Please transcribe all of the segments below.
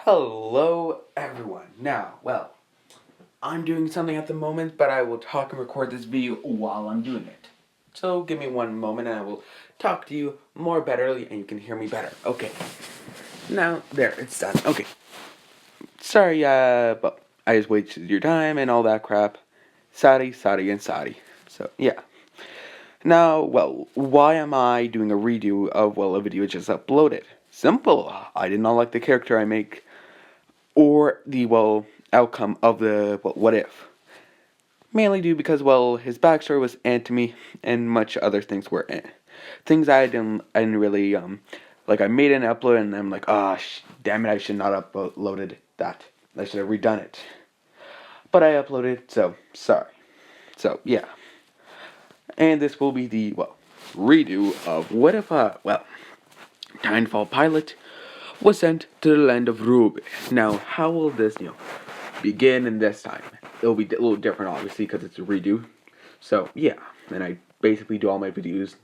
Hello, everyone. Now, I'm doing something at the moment, but I will talk and record this video while I'm doing it. So give me one moment and I will talk to you more betterly and you can hear me better. Okay. Now, there, it's done. Okay. Sorry, but I just wasted your time and all that crap. Sorry, and sorry. So, yeah. Now, why am I doing a redo of, a video I just uploaded? Simple. I did not like the character I make or the, outcome of the, what if. Mainly due because, his backstory was to me, and much other things were things I didn't really, I made an upload and I'm like, damn it, I should not have uploaded that. I should have redone it. But I uploaded, so, sorry. So, yeah. And this will be the, redo of what if, Titanfall pilot was sent to the land of Ruby. Now, how will this, begin in this time? It'll be a little different, obviously, because it's a redo. So, yeah. And I basically do all my videos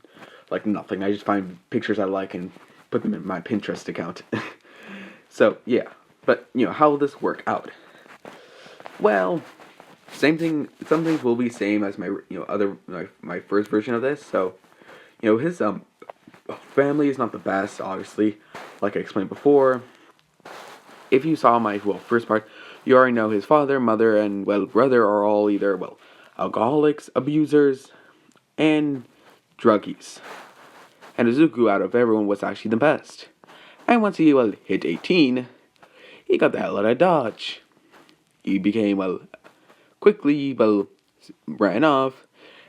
like nothing. I just find pictures I like and put them in my Pinterest account. So, yeah. But, how will this work out? Well, same thing. Some things will be same as my, my first version of this. So, his, family is not the best, obviously, like I explained before. If you saw my, first part, you already know his father, mother, and, brother are all either, alcoholics, abusers, and druggies. And Izuku, out of everyone, was actually the best. And once he, hit 18, he got the hell out of Dodge. He became, quickly, ran off,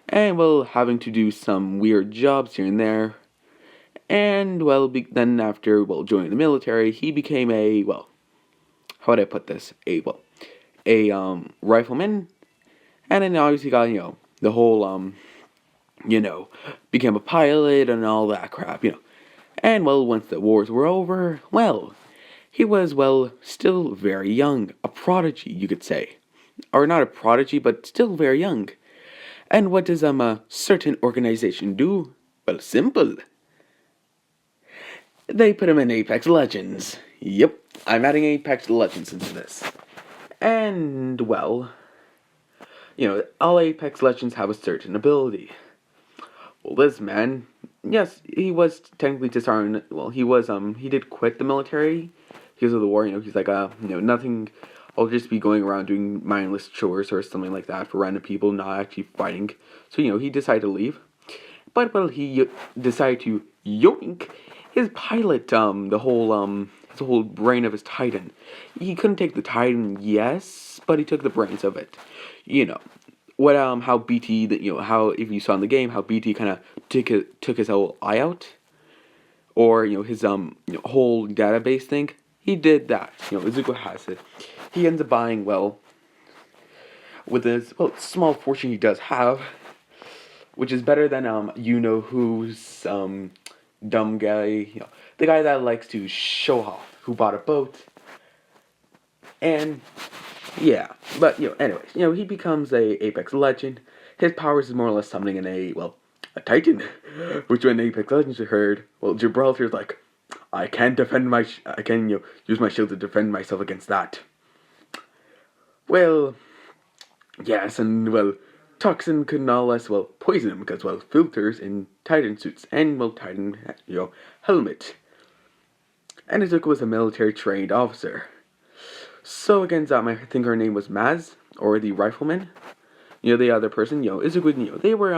and, having to do some weird jobs here and there. And, then after, joining the military, he became a, how would I put this? A rifleman. And then obviously got, the whole, became a pilot and all that crap, And, once the wars were over, he was, still very young. A prodigy, you could say. Or not a prodigy, but still very young. And what does, a certain organization do? Well, simple. They put him in Apex Legends. Yep, I'm adding Apex Legends into this. And, all Apex Legends have a certain ability. Well, this man, yes, he was technically disarmed. He did quit the military because of the war. He's like, nothing. I'll just be going around doing mindless chores or something like that for random people, not actually fighting. So, he decided to leave. But, he decided to yoink his pilot, his whole brain of his Titan. He couldn't take the Titan, yes, but he took the brains of it. How BT, how, if you saw in the game, how BT kind of took his whole eye out. Or, his, whole database thing. He did that. Izuku has it. He ends up buying, with his, small fortune he does have, which is better than, who's, dumb guy, the guy that likes to show off, who bought a boat. And, yeah, but, anyways, he becomes a Apex Legend. His powers is more or less summoning in a Titan, which when Apex Legends heard, Gibraltar's like, I can't defend I can, use my shield to defend myself against that. Well, yes, and, Toxin could no less, poison him because, filters in Titan suits and, Titan, helmet. And Izuku was a military-trained officer. So, against I think her name was Maz, or the rifleman. The other person, Izuku, they were,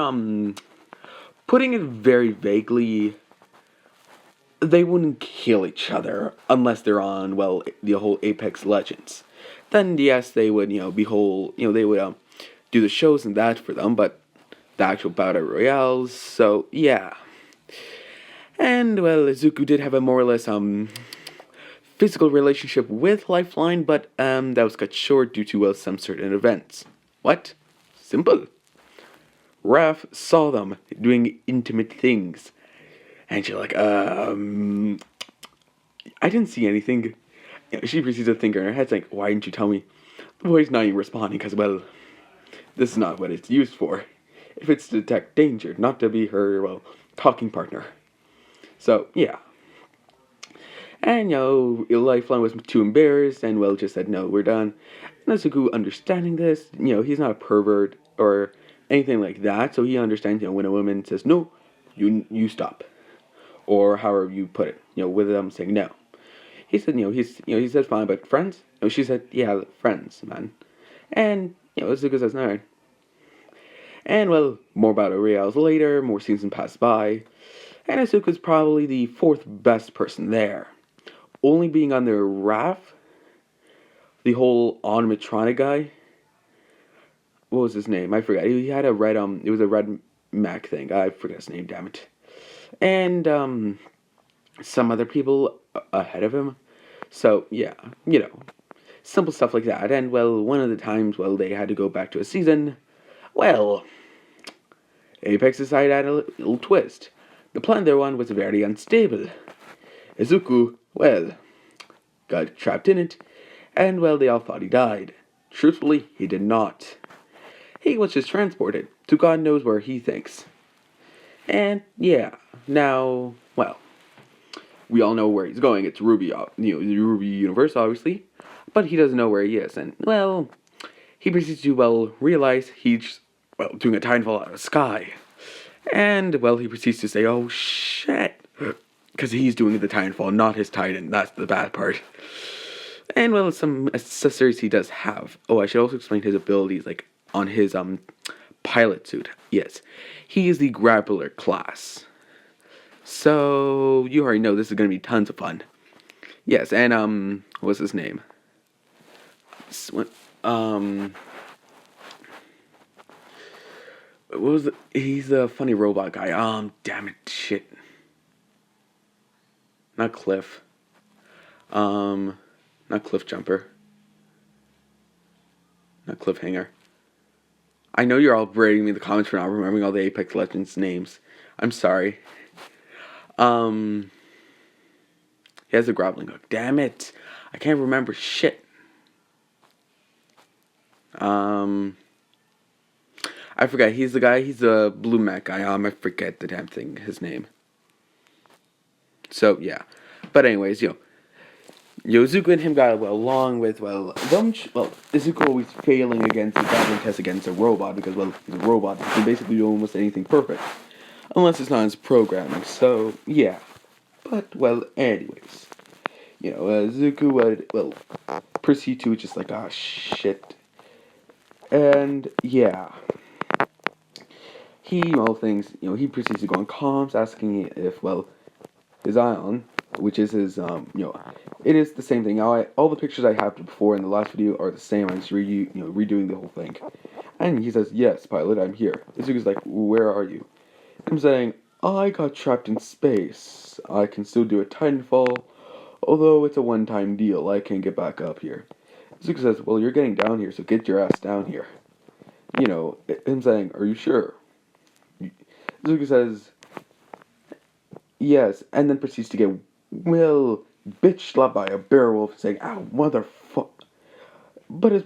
putting it very vaguely, they wouldn't kill each other unless they're on, the whole Apex Legends. Then, yes, they would, they would, do the shows and that for them, but the actual battle royales, so, yeah. And, Izuku did have a more or less, physical relationship with Lifeline, but, that was cut short due to, some certain events. What? Simple. Raph saw them doing intimate things. And she's like, I didn't see anything. She proceeds to think in her head, like, why didn't you tell me? The boy's not even responding, because, this is not what it's used for. If it's to detect danger, not to be her, talking partner. So, yeah. And, Lifeline was too embarrassed and, well, just said, no, we're done. And Nezuko, understanding this, he's not a pervert or anything like that, so he understands, when a woman says, no, you stop. Or however you put it, with them saying no. He said, he said, fine, but friends? No, she said, yeah, friends, man. And, Nezuko says, no. And, well, more about it hours later, more seasons pass by, and Nezuko's probably the fourth best person there. Only being on their raft, the whole animatronic guy, what was his name? I forgot. He had a red, it was a red Mac thing. I forget his name, damn it. And, some other people ahead of him. So, yeah, simple stuff like that. And, well, one of the times, well, they had to go back to a season, well, Apex decided to add a little twist. The plan there one was very unstable. Izuku, well, got trapped in it, and, well, they all thought he died. Truthfully, he did not. He was just transported to God knows where he thinks. And, yeah, now, well, we all know where he's going. It's Ruby, the Ruby universe, obviously. But he doesn't know where he is. And, well, he proceeds to, well, realize he's, well, doing a titanfall out of the sky. And, well, he proceeds to say, oh, shit. Because he's doing the titanfall, not his titan. That's the bad part. And, well, some accessories he does have. Oh, I should also explain his abilities, like, on his, pilot suit. Yes. He is the grappler class. So, you already know this is going to be tons of fun. Yes, and, what's his name? What was he's the funny robot guy. Damn it, shit. Not Cliff. Not Cliff Jumper. Not Cliffhanger. I know you're all berating me in the comments for not remembering all the Apex Legends names. I'm sorry. He has a grappling hook. Damn it. I can't remember shit. I forgot. He's the guy. He's the blue Mac guy. I forget the damn thing. His name. So, yeah. But anyways, Izuku and him got along with, Izuku always failing against the grappling test against a robot because, well, he's a robot. He can basically do almost anything perfect. Unless it's not his programming. So, yeah. But, well, anyways. Izuku would, proceed to just like, ah, shit. And, yeah. He, he proceeds to go on comms, asking if, his Ion, which is his, it is the same thing. Now, all the pictures I have before in the last video are the same. I'm just redoing the whole thing. And he says, yes, pilot, I'm here. Izuku's like, where are you? I'm saying, I got trapped in space. I can still do a titanfall, although it's a one-time deal. I can't get back up here. Izuku says, well, you're getting down here, so get your ass down here. Him saying, are you sure? Izuku says, yes, and then proceeds to get, bitch slapped by a bear wolf, saying, ow, motherfucker. But as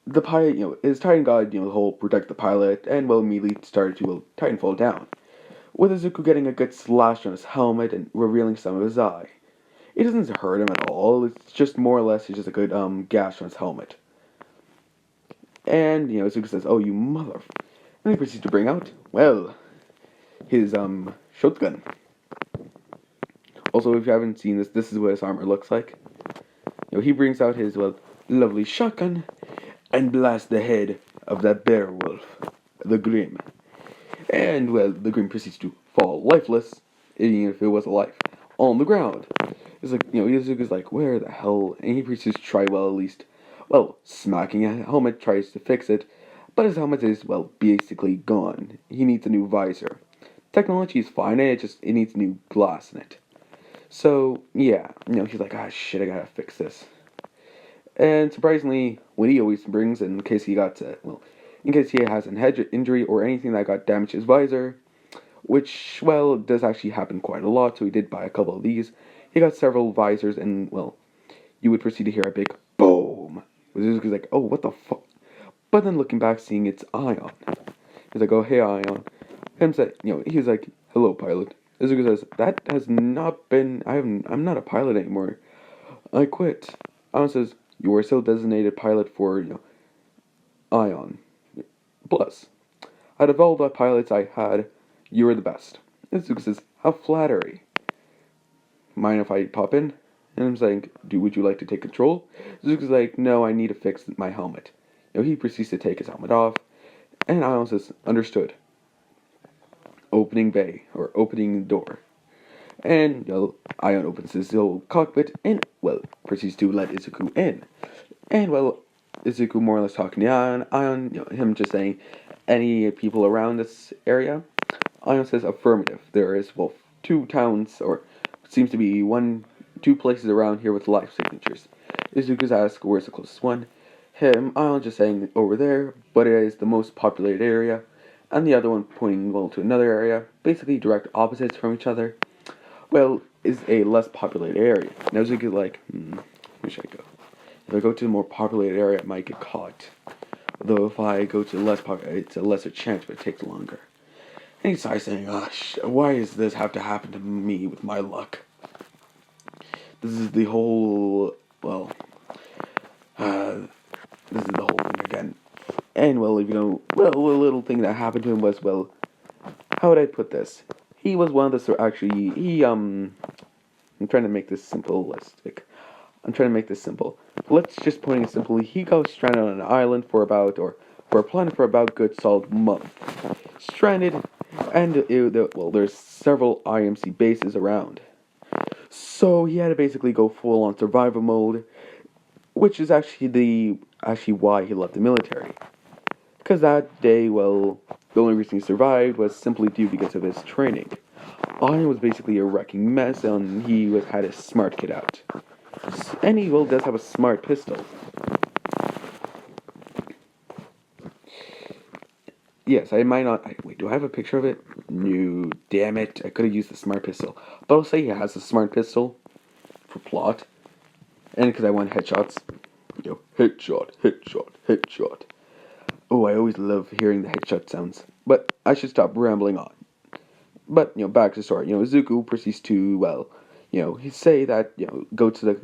the pilot, his Titan God, the whole protect the pilot, and, immediately started to, Titanfall down. With Izuku getting a good slash on his helmet and revealing some of his eye. It doesn't hurt him at all, it's just more or less, it's just a good, gash on his helmet. And, Izuku says, oh, you motherfucker. And he proceeds to bring out, his, shotgun. Also, if you haven't seen this is what his armor looks like. He brings out his, lovely shotgun and blasts the head of that bear wolf, the Grim. And, the Grim proceeds to fall lifeless, even if it was alive, on the ground. It's like, Izuku's like, where the hell? And he proceeds to try, at least, smacking a helmet, tries to fix it, but his helmet is, basically gone. He needs a new visor. Technology is fine, it needs new glass in it. So, yeah, he's like, ah, shit, I gotta fix this. And surprisingly, what he always brings, in case he got in case he has an head injury or anything that got damaged his visor, which, does actually happen quite a lot, so he did buy a couple of these. He got several visors, and, you would proceed to hear a big boom. He's like, oh, what the fuck? But then looking back, seeing it's Ion. He's like, oh, hey, Ion. Him said, he was like, hello, pilot. Izuku says, that has not been, I'm not a pilot anymore. I quit. Ion says, you were still designated pilot for, Ion. Plus, out of all the pilots I had, you were the best. Izuku says, how flattery. Mind if I pop in? And I'm saying, would you like to take control? Izuku's like, no, I need to fix my helmet. He proceeds to take his helmet off, and Ion says, understood. Opening bay, or opening door. And, Ion opens his little cockpit and, proceeds to let Izuku in. And, Izuku more or less talking to Ion, him just saying, any people around this area? Ion says affirmative. There is, two towns, or seems to be two places around here with life signatures. Izuku's asked, where's the closest one? Ion just saying over there, but it is the most populated area, and the other one pointing, to another area, basically direct opposites from each other. Is a less populated area. Now Izuku's like, where should I go? If I go to the more populated area, I might get caught. Although if I go to the less populated, it's a lesser chance, but it takes longer. And he starts saying, why does this have to happen to me with my luck? This is the whole, this is the whole thing again. And, if you know, a little thing that happened to him was, how would I put this? He was one of the, I'm trying to make this simplistic. Let's just put it simply, he got stranded on an island for a planet for about a good solid month. Stranded, and there's several IMC bases around. So he had to basically go full on survival mode, which is actually why he left the military. Because that day, the only reason he survived was simply due because of his training. Iron was basically a wrecking mess, and he had his smart kit out. And he, does have a smart pistol. Yes, I might not... Wait, do I have a picture of it? No, damn it. I could have used the smart pistol. But I'll say he has a smart pistol for plot. And because I want headshots. Headshot. Oh, I always love hearing the headshot sounds. But I should stop rambling on. But, back to the story. Izuku proceeds to, he say that, go to the,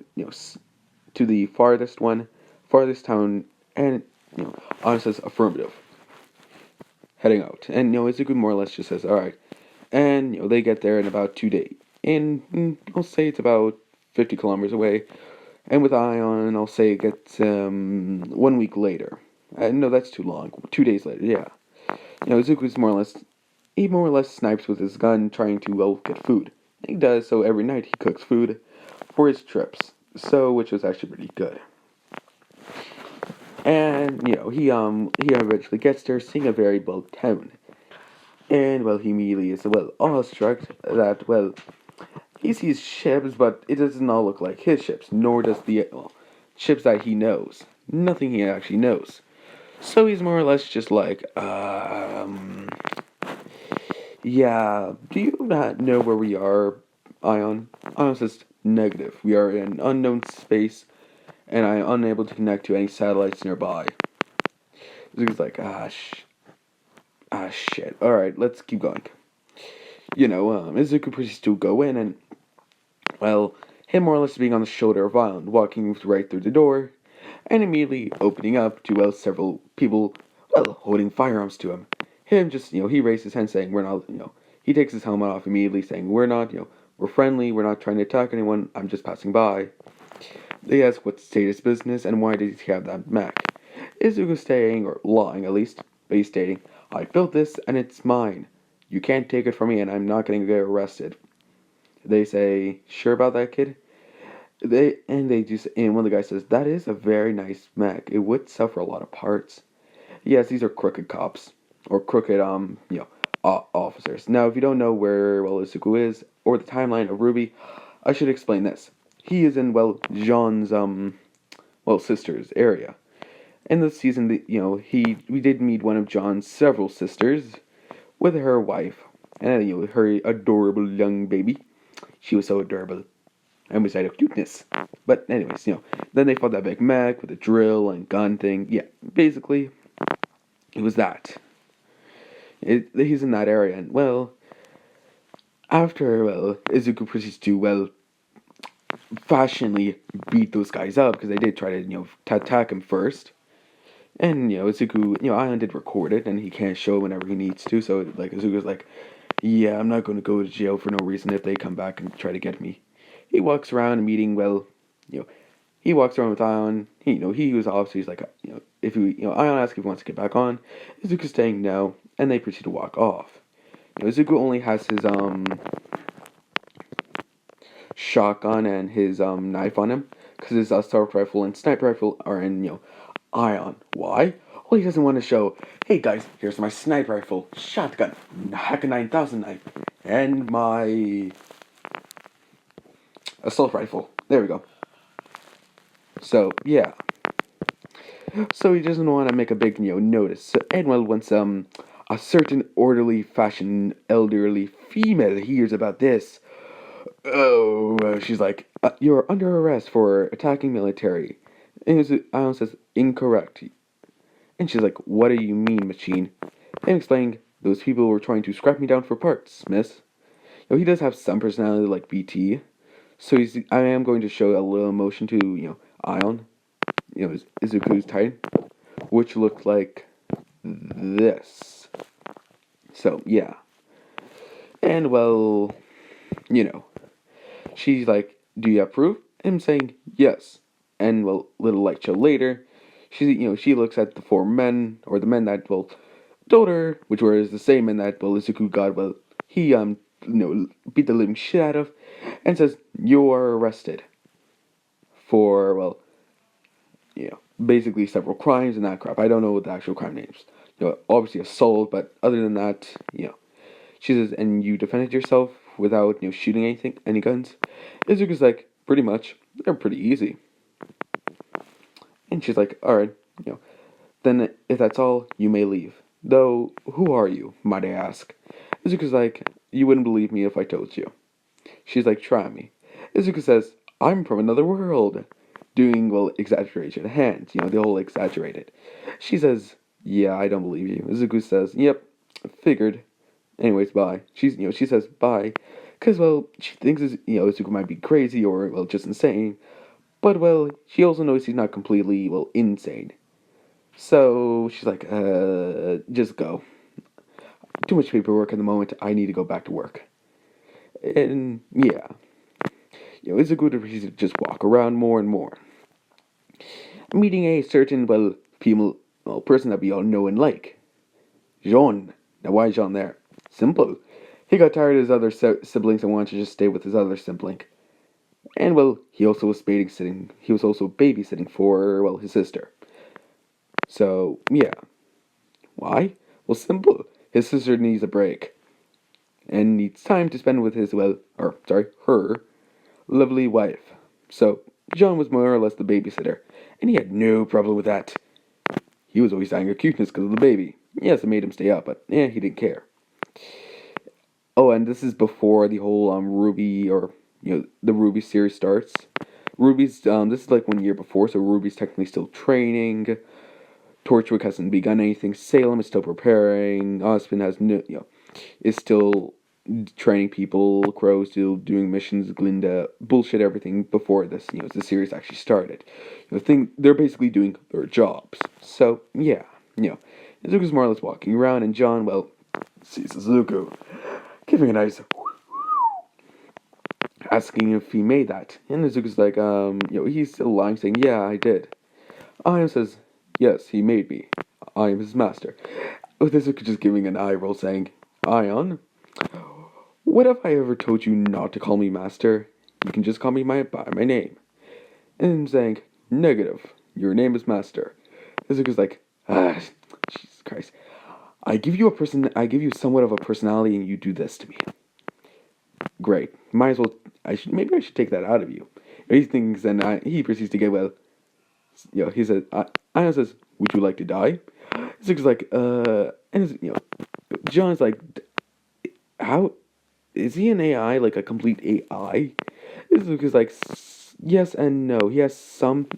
to the farthest town, and, Anna says affirmative. Heading out. And, Izuku more or less just says, alright. And, they get there in about 2 days. And, I'll say it's about 50 kilometers away. And with Ion, I'll say it gets, 1 week later. No, that's too long. 2 days later, yeah. Izuku's he more or less snipes with his gun, trying to, get food. He does, so every night he cooks food for his trips. So, which was actually pretty good. And, he eventually gets there, seeing a very bulk town. And, he immediately is, awestruck that, he sees ships, but it doesn't all look like his ships, nor does the, ships that he knows. Nothing he actually knows. So he's more or less just like, yeah, do you not know where we are, Ion? Ion says, negative. We are in unknown space, and I am unable to connect to any satellites nearby. Zuko's like, shit. Alright, let's keep going. Izuku proceeds to go in, and, him more or less being on the shoulder of Island, walking right through the door, and immediately opening up to, several people, holding firearms to him. Him just, he raised his hand saying, we're not, he takes his helmet off immediately saying, we're not, we're friendly, we're not trying to attack anyone, I'm just passing by. They ask what status business and why did he have that mech. Izuku staying, or lying at least, but he's stating, I built this and it's mine. You can't take it from me and I'm not going to get arrested. They say, sure about that, kid? And one of the guys says, that is a very nice mech. It would sell for a lot of parts. Yes, these are crooked cops. Or crooked, officers. Now, if you don't know where, Izuku is, or the timeline of Ruby, I should explain this. He is in, Jean's, sister's area. In this season, we did meet one of John's several sisters with her wife. And, her adorable young baby. She was so adorable. And beside of cuteness. But anyways, then they fought that big mech with a drill and gun thing. Yeah, basically, it was that. He's in that area, and After, well, Izuku proceeds to, well, fashionably beat those guys up because they did try to, attack him first. And, Izuku, Ion did record it and he can't show whenever he needs to. So, like, Izuku's like, yeah, I'm not going to go to jail for no reason if they come back and try to get me. He walks around meeting, well, you know, he walks around with Ion. He was obviously like, if Ion asks if he wants to get back on, Izuku's saying no, and they proceed to walk off. Izuku only has his, shotgun and his knife on him because his assault rifle and sniper rifle are in Ion. Why? Well, he doesn't want to show. Hey guys, here's my sniper rifle, shotgun, Hack 9000 knife, and my assault rifle. There we go. So yeah. So he doesn't want to make a big notice. So Edwell wants a certain orderly fashion elderly female hears about this. Oh, she's like, you're under arrest for attacking military. And Ion says, incorrect. And she's like, what do you mean, machine? And explaining, those people were trying to scrap me down for parts, miss. He does have some personality like BT. So I am going to show a little emotion to, Ion, Izuku's Titan, which looked like this. So, yeah. And, well, she's like, do you have proof? And I'm saying, yes. And, well, little light show later, she looks at the four men, or the men that, well, told her, which were the same men that, well, Izuku got, well, he, beat the living shit out of, and says, you are arrested for, well, basically several crimes and that crap. I don't know what the actual crime names. Obviously assault, but other than that, she says, and you defended yourself without, shooting any guns? Izuku's like, pretty much. They're pretty easy. And she's like, alright, then if that's all, you may leave. Though, who are you, might I ask? Izuku's like, you wouldn't believe me if I told you. She's like, try me. Izuku says, I'm from another world. Doing, well, exaggeration hands, the whole exaggerated. She says, yeah, I don't believe you. Izuku says, yep, figured. Anyways, bye. She says bye, because, well, she thinks, Izuku might be crazy or, well, just insane. But, well, she also knows he's not completely, well, insane. So, she's like, just go. Too much paperwork at the moment, I need to go back to work. And, yeah. Izuku refuses to just walk around more and more. Meeting a certain, well, person that we all know and like. Jean. Now, why is Jean there? Simple. He got tired of his other siblings and wanted to just stay with his other sibling. And, well, he also was babysitting for, well, his sister. So, yeah. Why? Well, simple. His sister needs a break. And needs time to spend with her lovely wife. So, John was more or less the babysitter. And he had no problem with that. He was always dying of cuteness because of the baby. Yes, it made him stay up, but he didn't care. Oh, and this is before the whole Ruby or the Ruby series starts. Ruby's this is like 1 year before, so Ruby's technically still training. Torchwick hasn't begun anything. Salem is still preparing. Osmond has is still training people. Crow's still doing missions. Glinda bullshit everything before this the series actually started. They're basically doing their jobs. So yeah, Izuku's more or less walking around, and John, well, sees Izuku giving a nice asking if he made that. And Izuku's like, he's still lying, saying, yeah, I did. Ion says, yes, he made me. I am his master. With Izuku just giving an eye roll, saying, Ion, what have I ever told you not to call me master? You can just call me by my name. And I'm saying, negative. Your name is master. Izuku's like, Jesus Christ. I give you somewhat of a personality and you do this to me. Great. Might as well, maybe I should take that out of you. He thinks, and he proceeds to get, well, he says, Ion says, would you like to die? Izuku's like, and, John's like, how, is he an AI, like a complete AI? Izuku's like, yes and no. He has some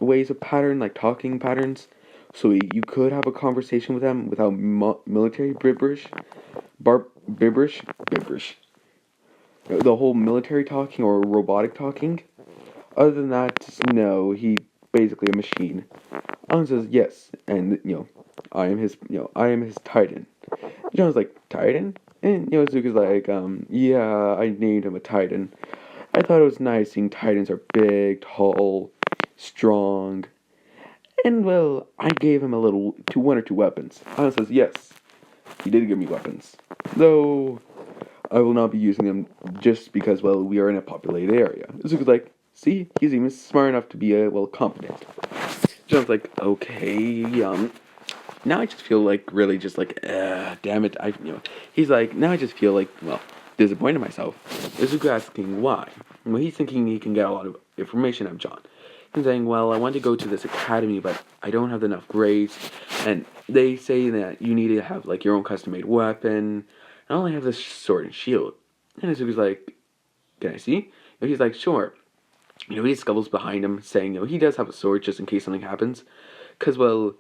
ways of pattern, like talking patterns. So you could have a conversation with him without military gibberish. bibberish. The whole military talking or robotic talking. Other than that, no, he basically a machine. Alan says yes, and I am his Titan. John's like, Titan? And Zuko's like, yeah, I named him a Titan. I thought it was nice seeing Titans are big, tall, strong. And well, I gave him one or two weapons. Alan says, yes, he did give me weapons. Though I will not be using them just because, well, we are in a populated area. Zuko's like, see, he's even smart enough to be, competent. John's like, okay, now I just feel like really just like, damn it, he's like, now I just feel like, well, disappointed in myself. Zuko asking why. Well, he's thinking he can get a lot of information out of John. He's saying, well, I want to go to this academy, but I don't have enough grades, and they say that you need to have, like, your own custom-made weapon. I only have this sword and shield. And Zuko's like, can I see? And he's like, sure. He scuffles behind him, saying, he does have a sword just in case something happens. Because, well,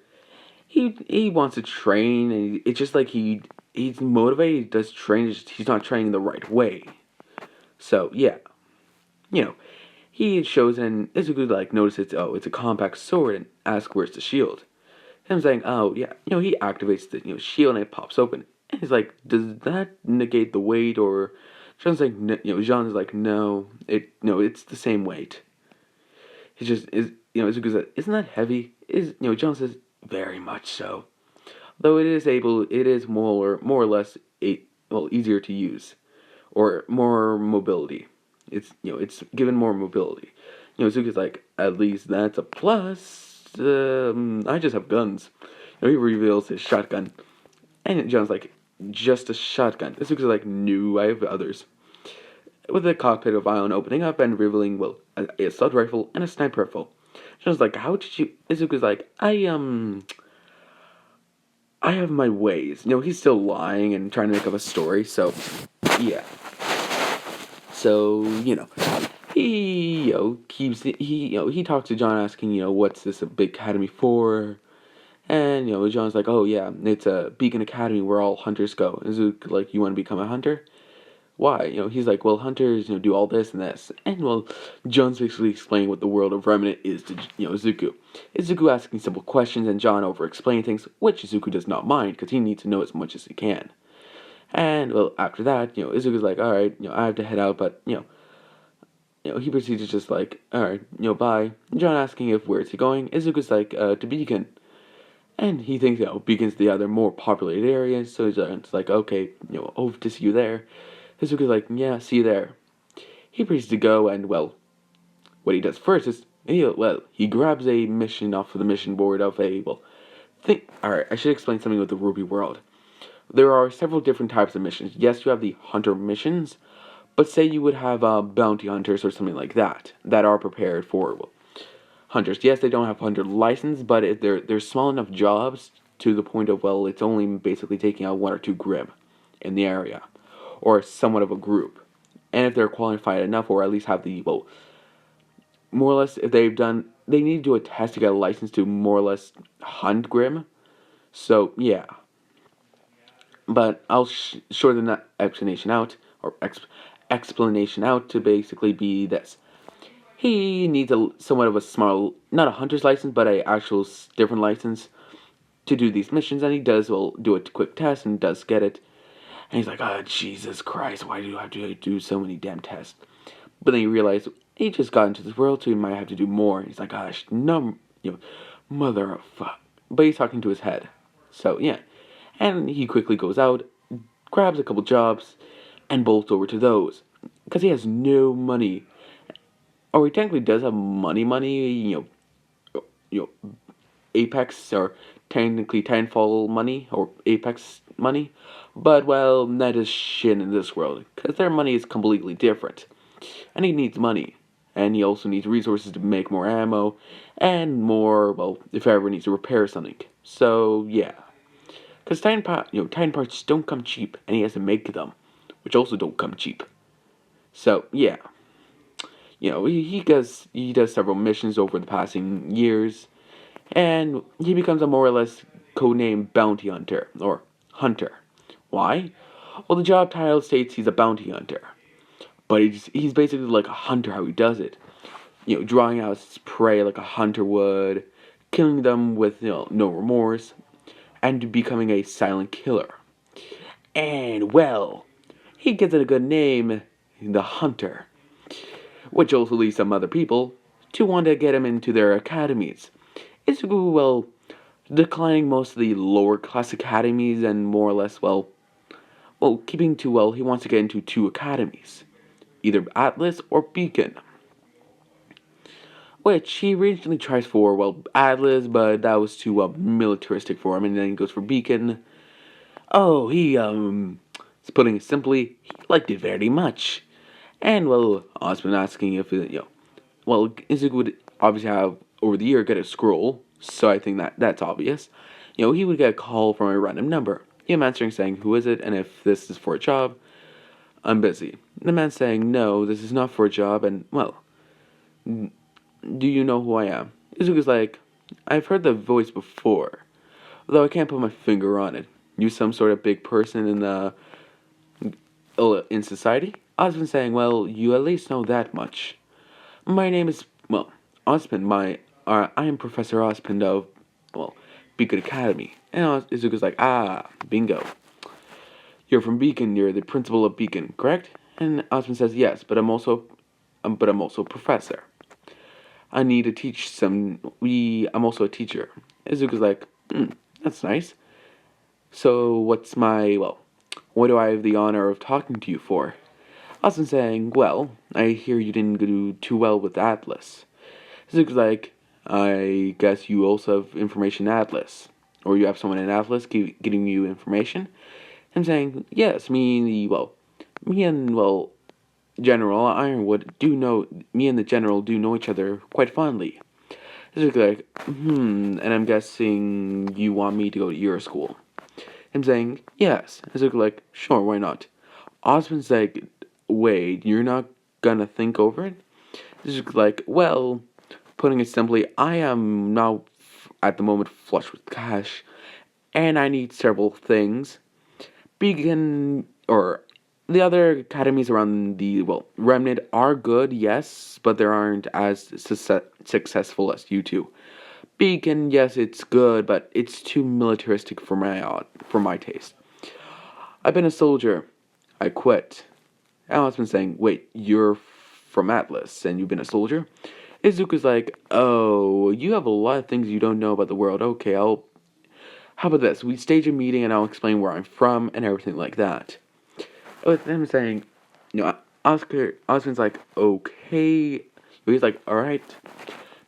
he wants to train, and it's just like he's motivated, he does train, he's not training the right way. So, yeah. He shows, and Izuku, like, notices, it's a compact sword, and asks where's the shield. And I'm saying, oh, yeah, he activates the, shield, and it pops open. And he's like, does that negate the weight, or... Jean's like, Jean is like, no, it's the same weight. He just is, Izuku's like, isn't that heavy? Jean says, very much so. Though it is more or less easier to use, or more mobility. It's given more mobility. Izuku's like, at least that's a plus. I just have guns. He reveals his shotgun, and John's like, just a shotgun. Izuku's like, no, I have others. With the cockpit of Ion opening up and revealing, well, a assault rifle and a sniper rifle. John's like, how did you... Izuku's like, I have my ways. He's still lying and trying to make up a story, so, yeah. So, he talks to John asking, what's this a big academy for? And, John's like, oh, yeah, it's a beacon academy where all hunters go. And Zuko, like, you want to become a hunter? Why? He's like, well, hunters, do all this and this. And, well, John's basically explaining what the world of Remnant is to, Zuko. It's Zuko asking simple questions and John over-explaining things, which Zuko does not mind, because he needs to know as much as he can. And, well, after that, Izuku's like, alright, I have to head out, but, he proceeds to just like, alright, bye. John asking if where's he going, Izuku's like, to Beacon. And he thinks, Beacon's the other more populated area, so he's like, okay, hope to see you there. Izuku's like, yeah, see you there. He proceeds to go, and, well, what he does first is, he grabs a mission off of the mission board of alright, I should explain something with the Ruby World. There are several different types of missions. Yes, you have the hunter missions, but say you would have bounty hunters or something like that are prepared for, hunters. Yes, they don't have hunter license, but they're small enough jobs to the point of, it's only basically taking out 1 or 2 grim in the area, or somewhat of a group. And if they're qualified enough, or at least have the, more or less, if they need to do a test to get a license to more or less hunt grim. So, yeah. But I'll shorten that explanation out, or explanation out to basically be this. He needs somewhat of a small, not a hunter's license, but a actual different license to do these missions, and he does, do a quick test, and does get it. And he's like, oh, Jesus Christ, why do I have to do so many damn tests? But then he realized he just got into this world, so he might have to do more. He's like, gosh, no, mother of fuck. But he's talking to his head. So, yeah. And he quickly goes out, grabs a couple jobs, and bolts over to those. Because he has no money. Or he technically does have money, Apex, or technically Titanfall money, or Apex money. But, well, that is shit in this world, because their money is completely different. And he needs money. And he also needs resources to make more ammo, and more, if ever needs to repair something. So, yeah. Because Titan parts don't come cheap, and he has to make them, which also don't come cheap. So, yeah. He does several missions over the passing years, and he becomes a more or less codename bounty hunter, or hunter. Why? Well, the job title states he's a bounty hunter, but he's basically like a hunter. How he does it, drawing out his prey like a hunter would, killing them with no remorse, and becoming a silent killer. And well, he gets it a good name, the Hunter, which also leads some other people to want to get him into their academies. Izuku, well, declining most of the lower class academies and more or less, keeping to, he wants to get into two academies, either Atlas or Beacon, which he originally tries for, Atlas, but that was too, militaristic for him, and then he goes for Beacon. Oh, putting it simply, he liked it very much. And, Osmond asking if, Izuku would obviously have, over the year, get a scroll, so I think that's obvious. He would get a call from a random number. Him answering saying, who is it, and if this is for a job, I'm busy. The man saying, no, this is not for a job, and, do you know who I am? Izuku's like, I've heard the voice before, though I can't put my finger on it. You some sort of big person in society? Osmond saying, well, you at least know that much. My name is, Osmond, I am Professor Osmond of, Beacon Academy. And Izuku's like, bingo. You're from Beacon, you're the principal of Beacon, correct? And Osmond says, yes, but I'm also a professor. I need to teach I'm also a teacher. Izuku's like, that's nice. So what do I have the honor of talking to you for? Austin saying, well, I hear you didn't do too well with Atlas. Zuko's like, I guess you also have information in Atlas. Or you have someone in Atlas giving you information? I'm saying, yes, General Ironwood me and the General do know each other quite fondly. Zuko's like, and I'm guessing you want me to go to your school. I'm saying, yes. Zuko's like, sure, why not? Osmond's like, wait, you're not gonna think over it? Zuko's like, well, putting it simply, I am now at the moment flush with cash, and I need several things. Or the other academies around the, Remnant are good, yes, but they aren't as successful as you two. Beacon, yes, it's good, but it's too militaristic for my taste. I've been a soldier. I quit. Alan's been saying, wait, you're from Atlas, and you've been a soldier? Izuku's like, oh, you have a lot of things you don't know about the world. Okay, how about this? We stage a meeting, and I'll explain where I'm from, and everything like that. With him saying, Osmond's like, okay. He's like, alright,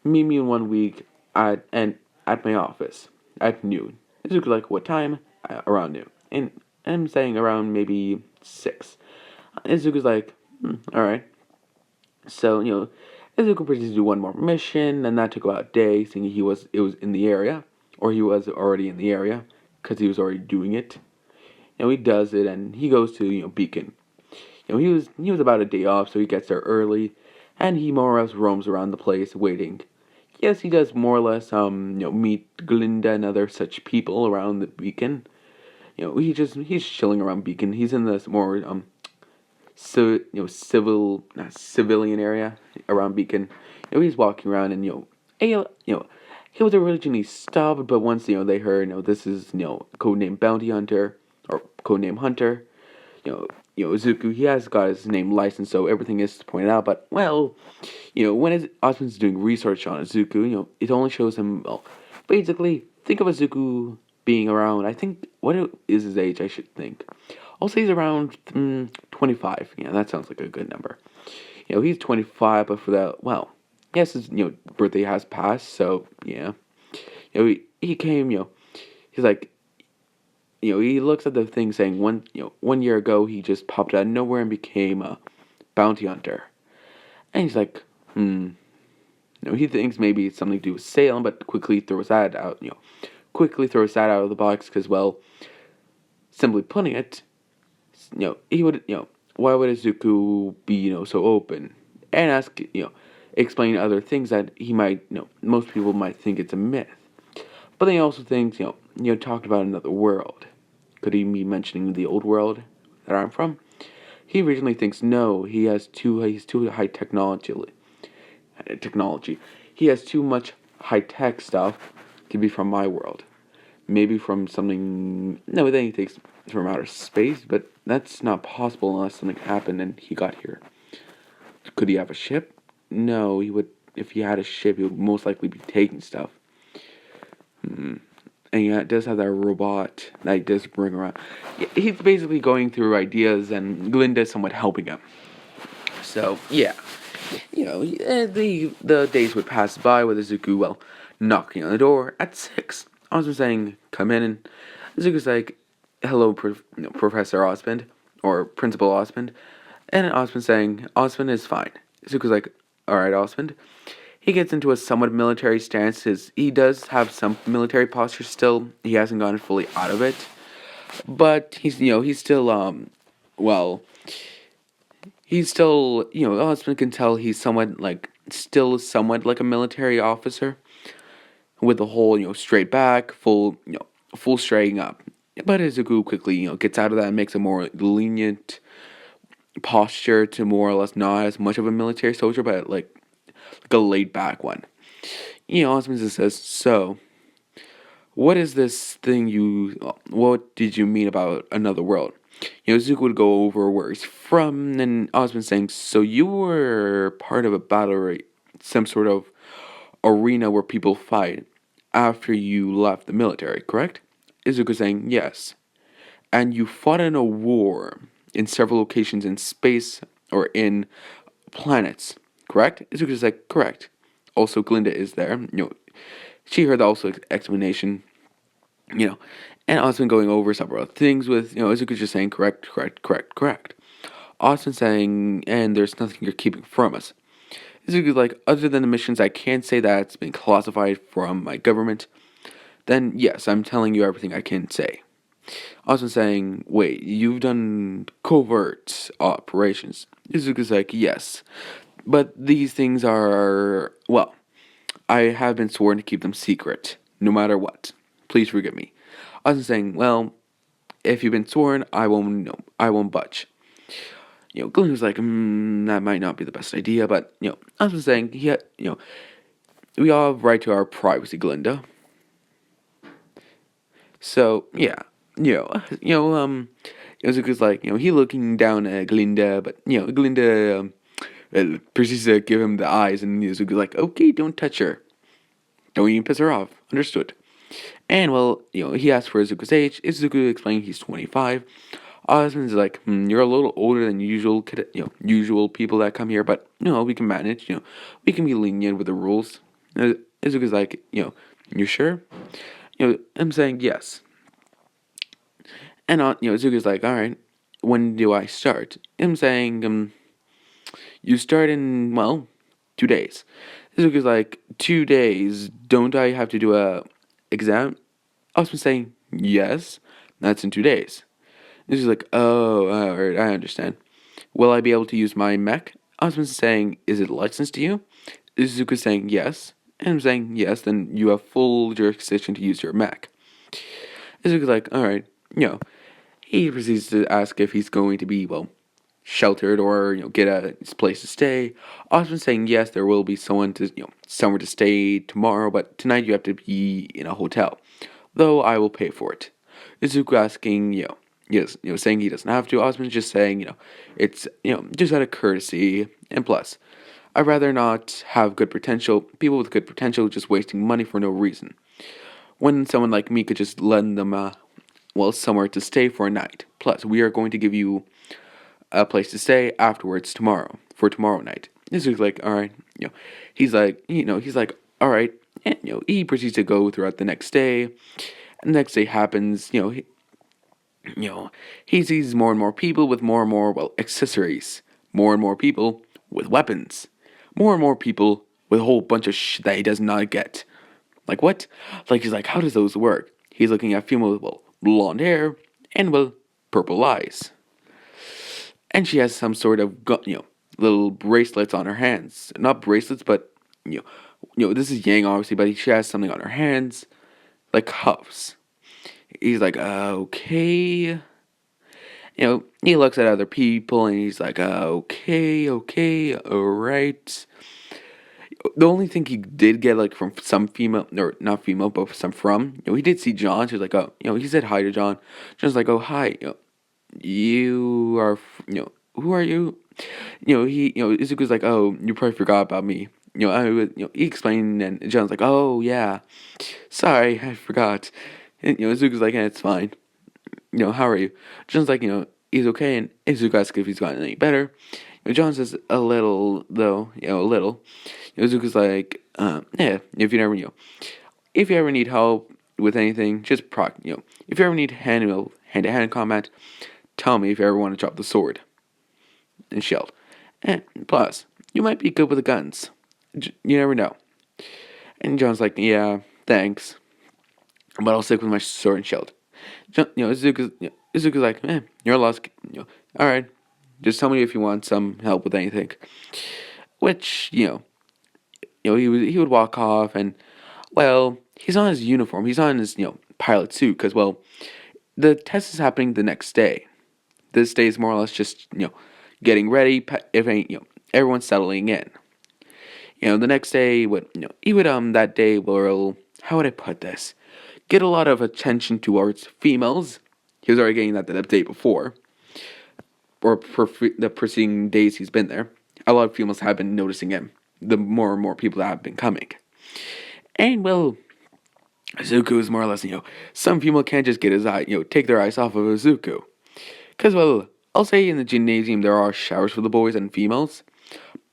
meet me in 1 week at my office at noon. Izuku's like, what time? Around noon. And I'm saying around maybe 6. Izuku's like, alright. So, Izuku proceeds to do one more mission, and that took about a day, seeing it was in the area, or he was already in the area, because he was already doing it. He does it, and he goes to, Beacon. He was about a day off, so he gets there early, and he more or less roams around the place, waiting. Yes, he does more or less, meet Glinda and other such people around the Beacon. He's chilling around Beacon. He's in this more, civilian area around Beacon. He's walking around and he was originally stopped, but once they heard this is codename Bounty Hunter or codename Hunter, Zuko, he has got his name licensed, so everything is pointed out. But when Osmond's doing research on Zuko, it only shows him basically think of Zuko being around. I think what is his age? I should think. I'll say he's around 25. Yeah, that sounds like a good number. He's 25, but for that, yes, his birthday has passed, so yeah. He came. He's like, he looks at the thing saying 1 year ago he just popped out of nowhere and became a bounty hunter, and he's like, he thinks maybe it's something to do with Salem, but quickly throws that out. Quickly throws that out of the box because, simply putting it, he would, why would Izuku be, so open and ask, explain other things that he might, most people might think it's a myth. But then he also thinks, talked about another world. Could he be mentioning the old world? that I'm from, he originally thinks no, he's too high technology. He has too much high tech stuff to be from my world. Maybe from something. No, then he thinks from outer space, but that's not possible unless something happened and he got here. Could he have a ship? No, he would. If he had a ship, he would most likely be taking stuff. And yeah, it does have that robot that he does bring around. He's basically going through ideas, and Glinda's somewhat helping him. So yeah, the days would pass by with Izuku, well, knocking on the door at 6. Osmond saying, "Come in," and Izuku's like, "Hello, Professor Osmond," or Principal Osmond, and Osmond saying, "Osmond is fine." Izuku's like, "All right, Osmond." He gets into a somewhat military stance. He does have some military posture still. He hasn't gotten fully out of it, but he's still well, he's still, Osmond can tell he's still somewhat like a military officer with the whole, straight back, full straightening up. But Izuku quickly, gets out of that and makes a more lenient posture to more or less not as much of a military soldier, but like a laid back one. Osmond just says, "So, what is this thing what did you mean about another world?" Zuko would go over where he's from, and Osmond saying, "So you were part of a battle, some sort of arena where people fight after you left the military, correct?" Izuku saying, "Yes." "And you fought in a war in several locations in space or in planets, correct?" Izuku's like, "Correct." Also, Glinda is there. She heard the also explanation, you know, and Osmond going over several other things with, Izuku just saying correct, correct, correct, correct. Osmond saying, "And there's nothing you're keeping from us." Izuku's like, "Other than the missions, I can't say that it's been classified from my government." "Then, yes, I'm telling you everything I can say." Osmond saying, "Wait, you've done covert operations?" Izuku's like, "Yes. But these things are, well, I have been sworn to keep them secret, no matter what. Please forgive me." Osmond saying, "Well, if you've been sworn, I won't, no, I won't budge." Glenn was like, "That might not be the best idea," but, Osmond saying, "Yeah, we all have right to our privacy, Glinda." So, yeah, Izuku's like, he looking down at Glinda, but, Glinda, proceeds to give him the eyes, and Izuku's like, "Okay, don't touch her. Don't even piss her off. Understood." And, well, he asks for Izuku's age. Izuku explaining he's 25. Osmond's like, "You're a little older than usual people that come here, but, we can manage, we can be lenient with the rules." Izuku's like, "You sure?" I'm saying yes. And, Izuku's like, "All right, when do I start?" I'm saying, "You start in, well, 2 days." Izuku's like, 2 days? Don't I have to do a exam?" Osmond's saying, "Yes, that's in 2 days." Izuku's like, "Oh, alright, I understand. Will I be able to use my mech?" Osmond's saying, "Is it licensed to you?" Izuku's saying, "Yes." And I'm saying, "Yes, then you have full jurisdiction to use your mech." Izuku's like, "Alright, he proceeds to ask if he's going to be, well, sheltered or, get a place to stay. Osmond saying, "Yes, there will be somewhere to stay tomorrow, but tonight you have to be in a hotel, though I will pay for it." Izuku asking, yes, saying he doesn't have to. Osmond's just saying, it's, just out of courtesy, and plus, I'd rather not have people with good potential just wasting money for no reason, when someone like me could just lend them, somewhere to stay for a night. Plus, we are going to give you a place to stay afterwards for tomorrow night. This is like, all right, he's like, all right, and he proceeds to go throughout the next day. And the next day happens, he sees more and more people with more and more, well, accessories, more and more people with weapons, more and more people with a whole bunch of shit that he does not get. Like what? Like he's like, how does those work? He's looking at female with, well, blonde hair and, well, purple eyes. And she has some sort of little bracelets on her hands. Not bracelets, but this is Yang obviously, but she has something on her hands, like cuffs. He's like, okay. He looks at other people and he's like, okay, alright. The only thing he did get, like, from some female, or not female, but some from, he did see John. She was like, oh, he said hi to John. John's like, oh, hi, you are, who are you? Izuku's like, oh, you probably forgot about me. He explained, and John's like, oh, yeah, sorry, I forgot. And, Izuku's like, it's fine. How are you? John's like, he's okay, and Izuku asks if he's gotten any better. John says a little, though, a little. Izuku's like, yeah, if you ever need help with anything, just if you ever need hand-to-hand combat, tell me if you ever want to drop the sword and shield. And plus, you might be good with the guns. You never know. And John's like, yeah, thanks, but I'll stick with my sword and shield. Izuku's like, you're lost. All right, just tell me if you want some help with anything. Which, he would walk off, and, well, he's on his uniform. He's on his, pilot suit, because, well, the test is happening the next day. This day is more or less just, getting ready, if ain't, everyone's settling in. The next day, he would, that day, will, how would I put this? Get a lot of attention towards females. He was already getting that the day before, or the preceding days he's been there. A lot of females have been noticing him. The more and more people that have been coming. And, well, Izuku is more or less, some people can't just get his eye, take their eyes off of Izuku. Because, well, I'll say in the gymnasium there are showers for the boys and females,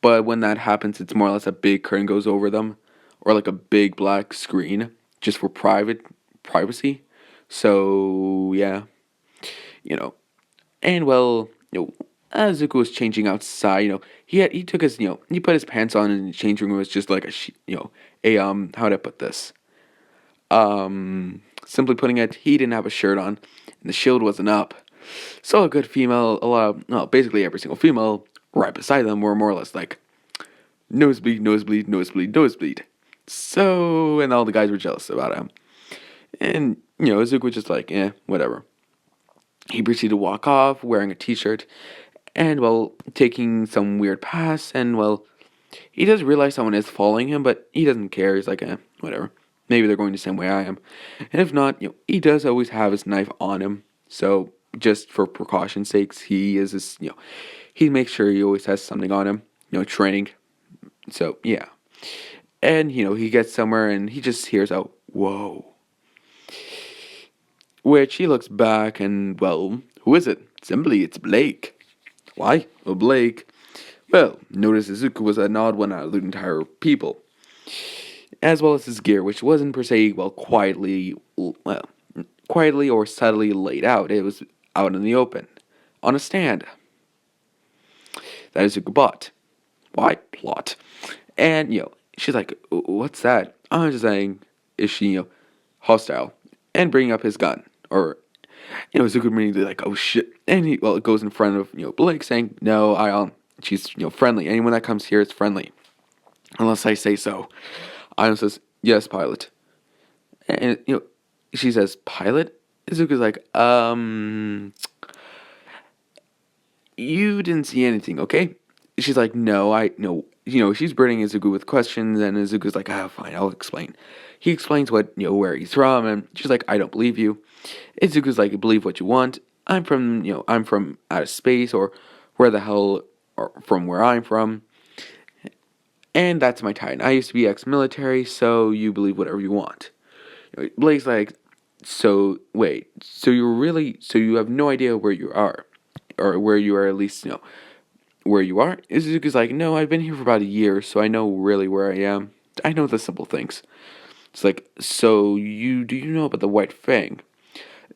but when that happens, it's more or less a big curtain goes over them, or like a big black screen, just for privacy. So, yeah, and, well, as Zuko was changing outside, he took his, he put his pants on, and the changing room was just like how would I put this? Simply putting it, he didn't have a shirt on, and the shield wasn't up. So a good female, basically every single female right beside them were more or less like, nosebleed, nosebleed, nosebleed, nosebleed. So, and all the guys were jealous about him. And, Zuko was just like, whatever. He proceeded to walk off, wearing a t-shirt, and, well, taking some weird paths, and, well, he does realize someone is following him, but he doesn't care. He's like, whatever. Maybe they're going the same way I am. And if not, he does always have his knife on him. So, just for precaution's sakes, he he makes sure he always has something on him, training. So, yeah. And, he gets somewhere and he just hears a whoa. Which he looks back and, well, who is it? Simply, it's Blake. Why? Well, Blake. Well, notice Izuku was an odd one out of the entire people. As well as his gear, which wasn't per se, quietly or subtly laid out. It was out in the open, on a stand. That Izuku bought. Why? Plot. And, she's like, what's that? I'm just saying, is she, hostile? And bringing up his gun. Or, Izuku immediately like, oh shit. And he, it goes in front of, Blake saying, no, she's, friendly. Anyone that comes here is friendly. Unless I say so. Ion says, yes, pilot. And, she says, pilot? Izuku's like, you didn't see anything, okay? She's like, no. She's burning Izuku with questions, and Izuku's like, fine, I'll explain. He explains where he's from, and she's like, I don't believe you. Izuku's like, believe what you want. I'm from out of space, or where the hell, or from where I'm from. And that's my titan. I used to be ex-military, so you believe whatever you want. Blake's like, so wait, so you have no idea where you are, or where you are at least, where you are? Izuku's like, no, I've been here for about a year, so I know really where I am. I know the simple things. It's like, so do you know about the White Fang?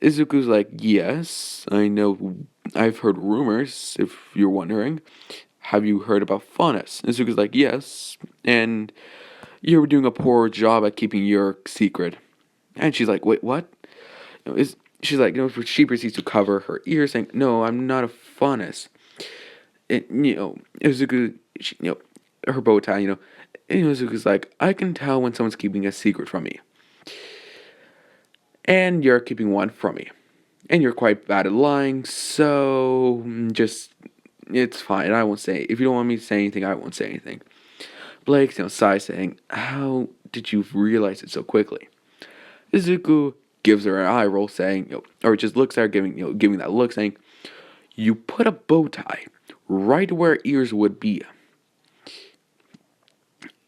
Izuku's like, yes, I know, I've heard rumors, if you're wondering. Have you heard about Faunus? Izuku's like, yes, and you're doing a poor job at keeping your secret. And she's like, wait, what? She's like, she proceeds to cover her ears, saying, no, I'm not a Faunus. Izuku, her bow tie, and Izuku's like, I can tell when someone's keeping a secret from me. And you're keeping one from me. and you're quite bad at lying, so just it's fine. I won't say. If you don't want me to say anything, I won't say anything. Blake, sighs, saying, "How did you realize it so quickly?" Izuku gives her an eye roll, saying, or just looks at her, giving that look, saying, "You put a bow tie right where ears would be,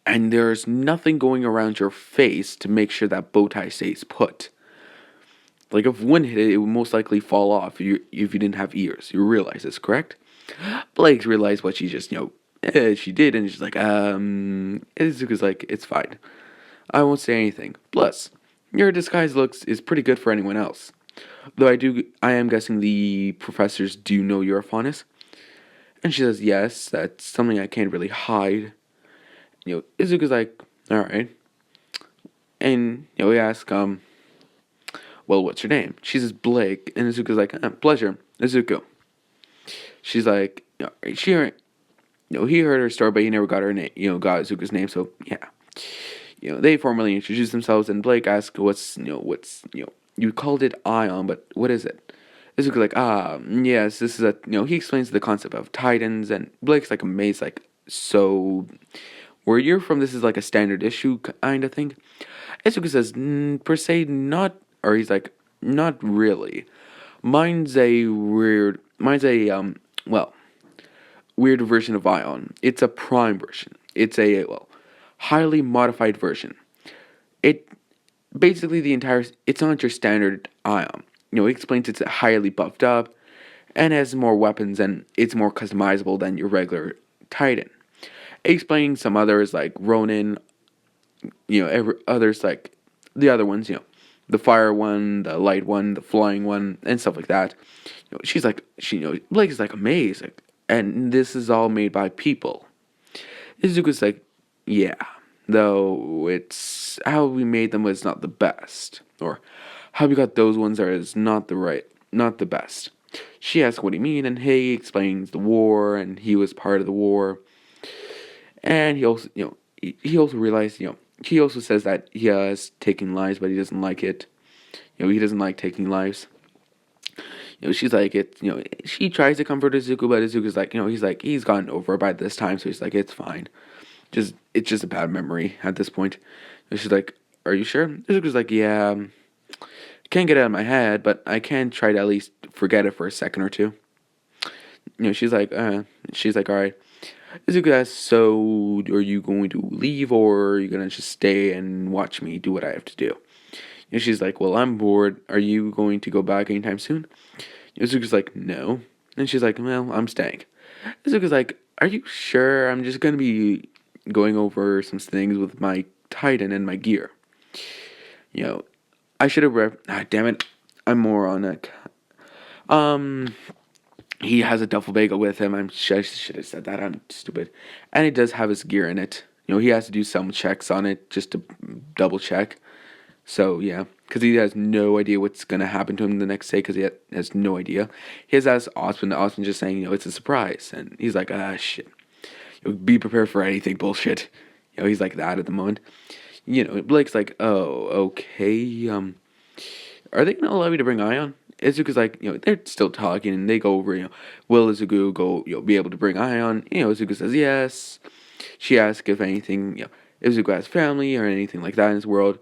and there's nothing going around your face to make sure that bow tie stays put. Like if wind hit it, it would most likely fall off if you didn't have ears. You realize this, correct?" Blake realized what she just, she did, and she's like, Izuku's like, "It's fine. I won't say anything. Plus, your disguise looks is pretty good for anyone else. Though I am guessing the professors do know you're a faunus." And she says, "Yes, that's something I can't really hide." Izuku's like, "All right." And, we ask, "Well, what's your name?" She says, "Blake." And Izuku's like, "Pleasure, Izuku." She's like, he heard her story, but he never got her name, got Izuku's name, so, yeah. They formally introduce themselves, and Blake asks, you called it Ion, but what is it?" Izuku's like, yes, this is he explains the concept of titans, and Blake's like amazed, like, so, where you're from, this is like a standard issue kind of thing? Izuku says, per se, not, or he's like, not really. Mine's a, weird version of Ion. It's a prime version. It's a, highly modified version. It basically it's not your standard Ion. It explains it's highly buffed up and has more weapons and it's more customizable than your regular Titan. Explaining some others like Ronin, others like the other ones, the fire one, the light one, the flying one, and stuff like that. She's like, Blake is like amazed, like, and this is all made by people. Izuku's like, yeah, though it's how we made them was not the best, or how we got those ones is not the best. She asks what do you mean, and he explains the war, and he was part of the war, and he also, he also realized, he also says that he has taken lives, but he doesn't like it. He doesn't like taking lives. She's like, she tries to comfort Izuku, but Izuku's like, he's gotten over it by this time, so he's like, it's fine. It's just a bad memory at this point. And she's like, are you sure? Izuku's like, yeah, can't get it out of my head, but I can try to at least forget it for a second or two. She's like, all right. Izuku asks, so are you going to leave, or are you going to just stay and watch me do what I have to do? She's like, well, I'm bored. Are you going to go back anytime soon? Izuku's like, no. And she's like, well, I'm staying. Izuku's like, are you sure? I'm just going to be going over some things with my Titan and my gear. I should have damn it. I'm moronic. He has a duffel bag with him. I should have said that. I'm stupid. And he does have his gear in it. He has to do some checks on it just to double check. So, yeah, because he has no idea what's going to happen to him the next day because he has no idea. He has asked Osmond. Osmond just saying, it's a surprise. And he's like, shit. Be prepared for anything, bullshit. He's like that at the moment. Blake's like, oh, okay. Are they going to allow me to bring Ion? Izuku's like, they're still talking and they go over, will Izuku go, be able to bring Ion? Izuku says yes. She asks if anything, Izuku has family or anything like that in his world.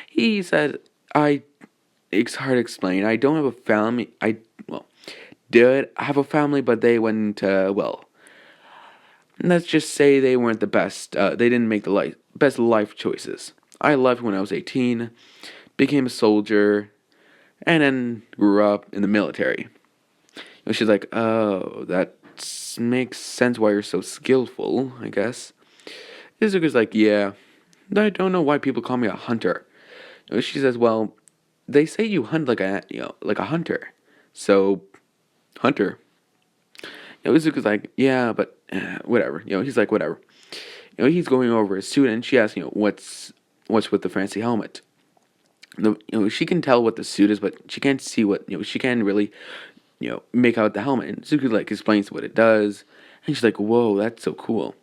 He said, it's hard to explain. I don't have a family. Did have a family, but they went, let's just say they weren't the best. They didn't make the best life choices. I left when I was 18, became a soldier, and then grew up in the military. She's like, oh, that makes sense why you're so skillful, I guess. Izuku's like, yeah, I don't know why people call me a hunter. She says, well, they say you hunt like a hunter. So, hunter. Izuku's like, yeah, but whatever. He's like, whatever. He's going over his suit, and she asks, what's with the fancy helmet? She can tell what the suit is, but she can't see what, she can't really, make out the helmet. And Izuku, explains what it does, and she's like, whoa, that's so cool.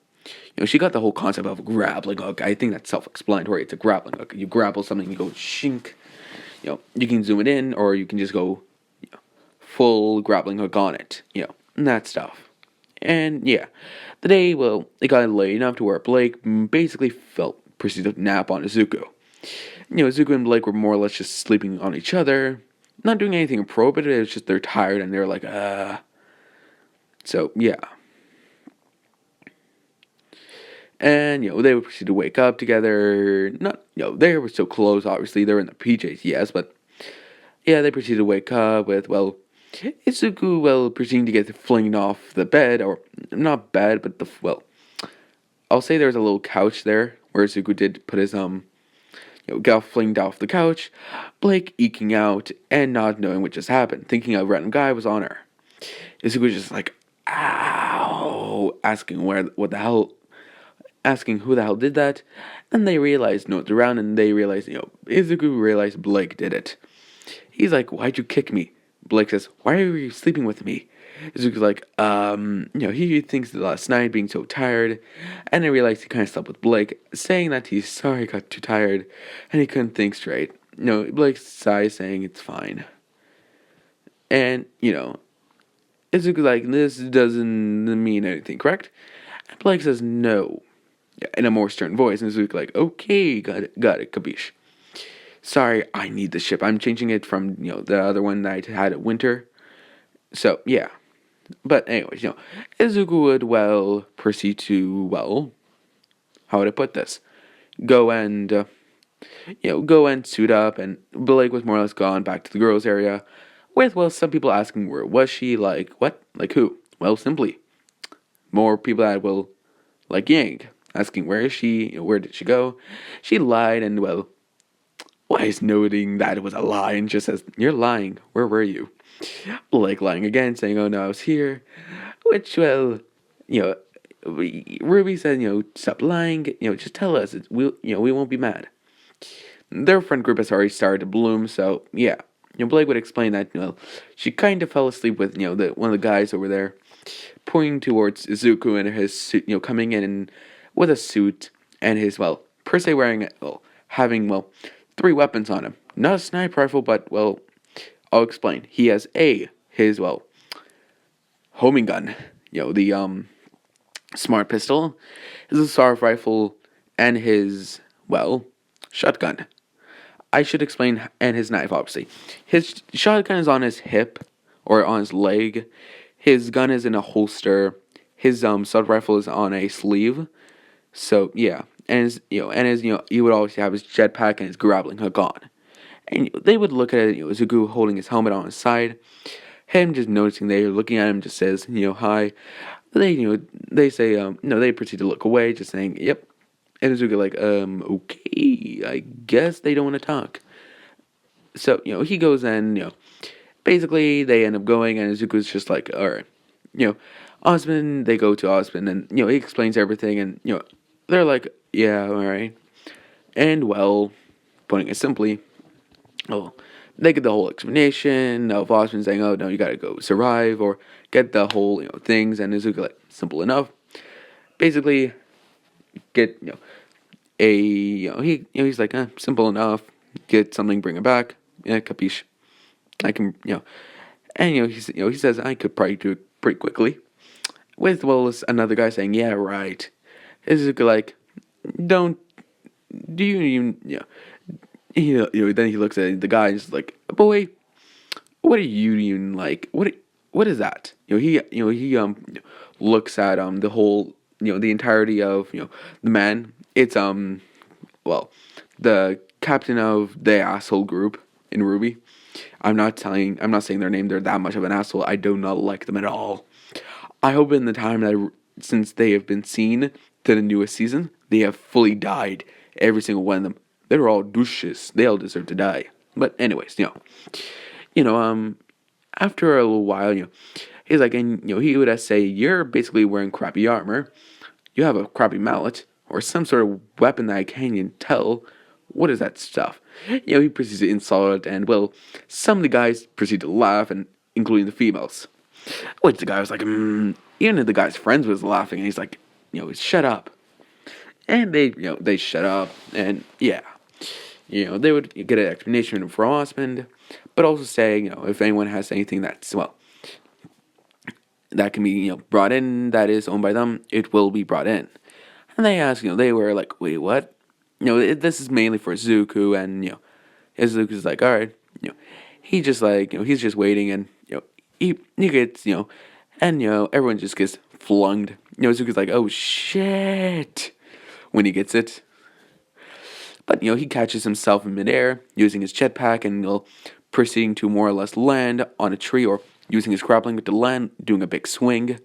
She got the whole concept of a grappling hook. I think that's self-explanatory. It's a grappling hook. You grapple something, you go shink. You can zoom it in, or you can just go, full grappling hook on it, and that stuff. And yeah, the day, well, it got late enough to where Blake basically proceeded to nap on Izuku. Izuku and Blake were more or less just sleeping on each other, not doing anything appropriate. It was just they're tired and they're like, So yeah, and they would proceed to wake up together. Not, they were so close. Obviously, they're in the PJs, yes, but yeah, they proceeded to wake up with, well, Izuku, well, proceeding to get flinged off the bed, or not bed, but I'll say there's a little couch there where Izuku did put his got flinged off the couch. Blake eking out and not knowing what just happened, thinking a random guy was on her. Izuku was just like, ow, asking asking who the hell did that, and they realized no one's around, and they realized, Izuku realized Blake did it. He's like, why'd you kick me? Blake says, why are you sleeping with me? Izuku's like, he thinks that last night being so tired, and I realized he kind of slept with Blake, saying that he's sorry he got too tired, and he couldn't think straight. Blake sighs, saying it's fine. And, Izuku's like, this doesn't mean anything, correct? And Blake says, no. Yeah, in a more stern voice, and Izuku's like, okay, got it, capiche. Sorry, I need the ship. I'm changing it from, the other one that I had at Winter. So, yeah. But anyways, Izuku would, well, proceed to, well, how would I put this? Go and suit up, and Blake was more or less gone back to the girls' area, with, well, some people asking where was she, like, what? Like who? Well, simply, more people that will, like Yang, asking where is she, where did she go? She lied, and, well, Wise noting that it was a lie and just says, you're lying, where were you? Blake lying again, saying, oh no, I was here. Which, well, Ruby said, stop lying, just tell us, we won't be mad. Their friend group has already started to bloom, so, yeah. Blake would explain that, she kind of fell asleep with, one of the guys over there, pointing towards Izuku and his suit, coming in with a suit, and his, well, per se wearing, having, 3 weapons on him. Not a sniper rifle, but, well, I'll explain. He has his, homing gun. The, smart pistol, his assault rifle, and his, shotgun. I should explain, and his knife, obviously. His shotgun is on his hip, or on his leg. His gun is in a holster. His, assault rifle is on a sleeve. So, yeah. And he would always have his jetpack and his grappling hook on. And they would look at it, Izuku holding his helmet on his side. Him just noticing they're looking at him, just says, hi. They say, no, they proceed to look away, just saying, yep. And Izuku like, okay, I guess they don't want to talk. So, he goes in, basically they end up going, and Izuku's just like, alright. Osmond, they go to Osmond, and, he explains everything, and, they're like, yeah, alright. And, well, putting it simply, they get the whole explanation of Osmond saying, oh, no, you gotta go survive, or get the whole, things, and Izuku like, simple enough. Basically, get, he's like, simple enough, get something, bring it back, yeah, capiche. I can, and, he says, I could probably do it pretty quickly. With, well, another guy saying, yeah, right. Izuku like, do you even, then he looks at the guy and is like, boy, what are you even like? What is that? He looks at the whole, the entirety of, the man. It's the captain of the asshole group in Ruby. I'm not saying their name. They're that much of an asshole. I do not like them at all. I hope in the time that since they have been seen to the newest season, they have fully died. Every single one of them. They're all douches. They all deserve to die. But anyways, after a little while, he's like, and he would say, you're basically wearing crappy armor. You have a crappy mallet or some sort of weapon that I can't even tell. What is that stuff? He proceeds to insult it, and well, some of the guys proceed to laugh, and including the females. Which the guy was like, even if the guy's friends was laughing, and he's like, shut up. And they shut up, and yeah. They would get an explanation from Osmond, but also saying, if anyone has anything that's, that can be, brought in, that is owned by them, it will be brought in. And they ask, they were like, wait, what? This is mainly for Zuko, and, Zuko's like, all right, he just like, he's just waiting, and, he gets, and, everyone just gets flunged. Zuko's like, oh, shit, when he gets it. But, he catches himself in midair, using his jetpack, and, proceeding to more or less land on a tree, or using his grappling hook to land, doing a big swing,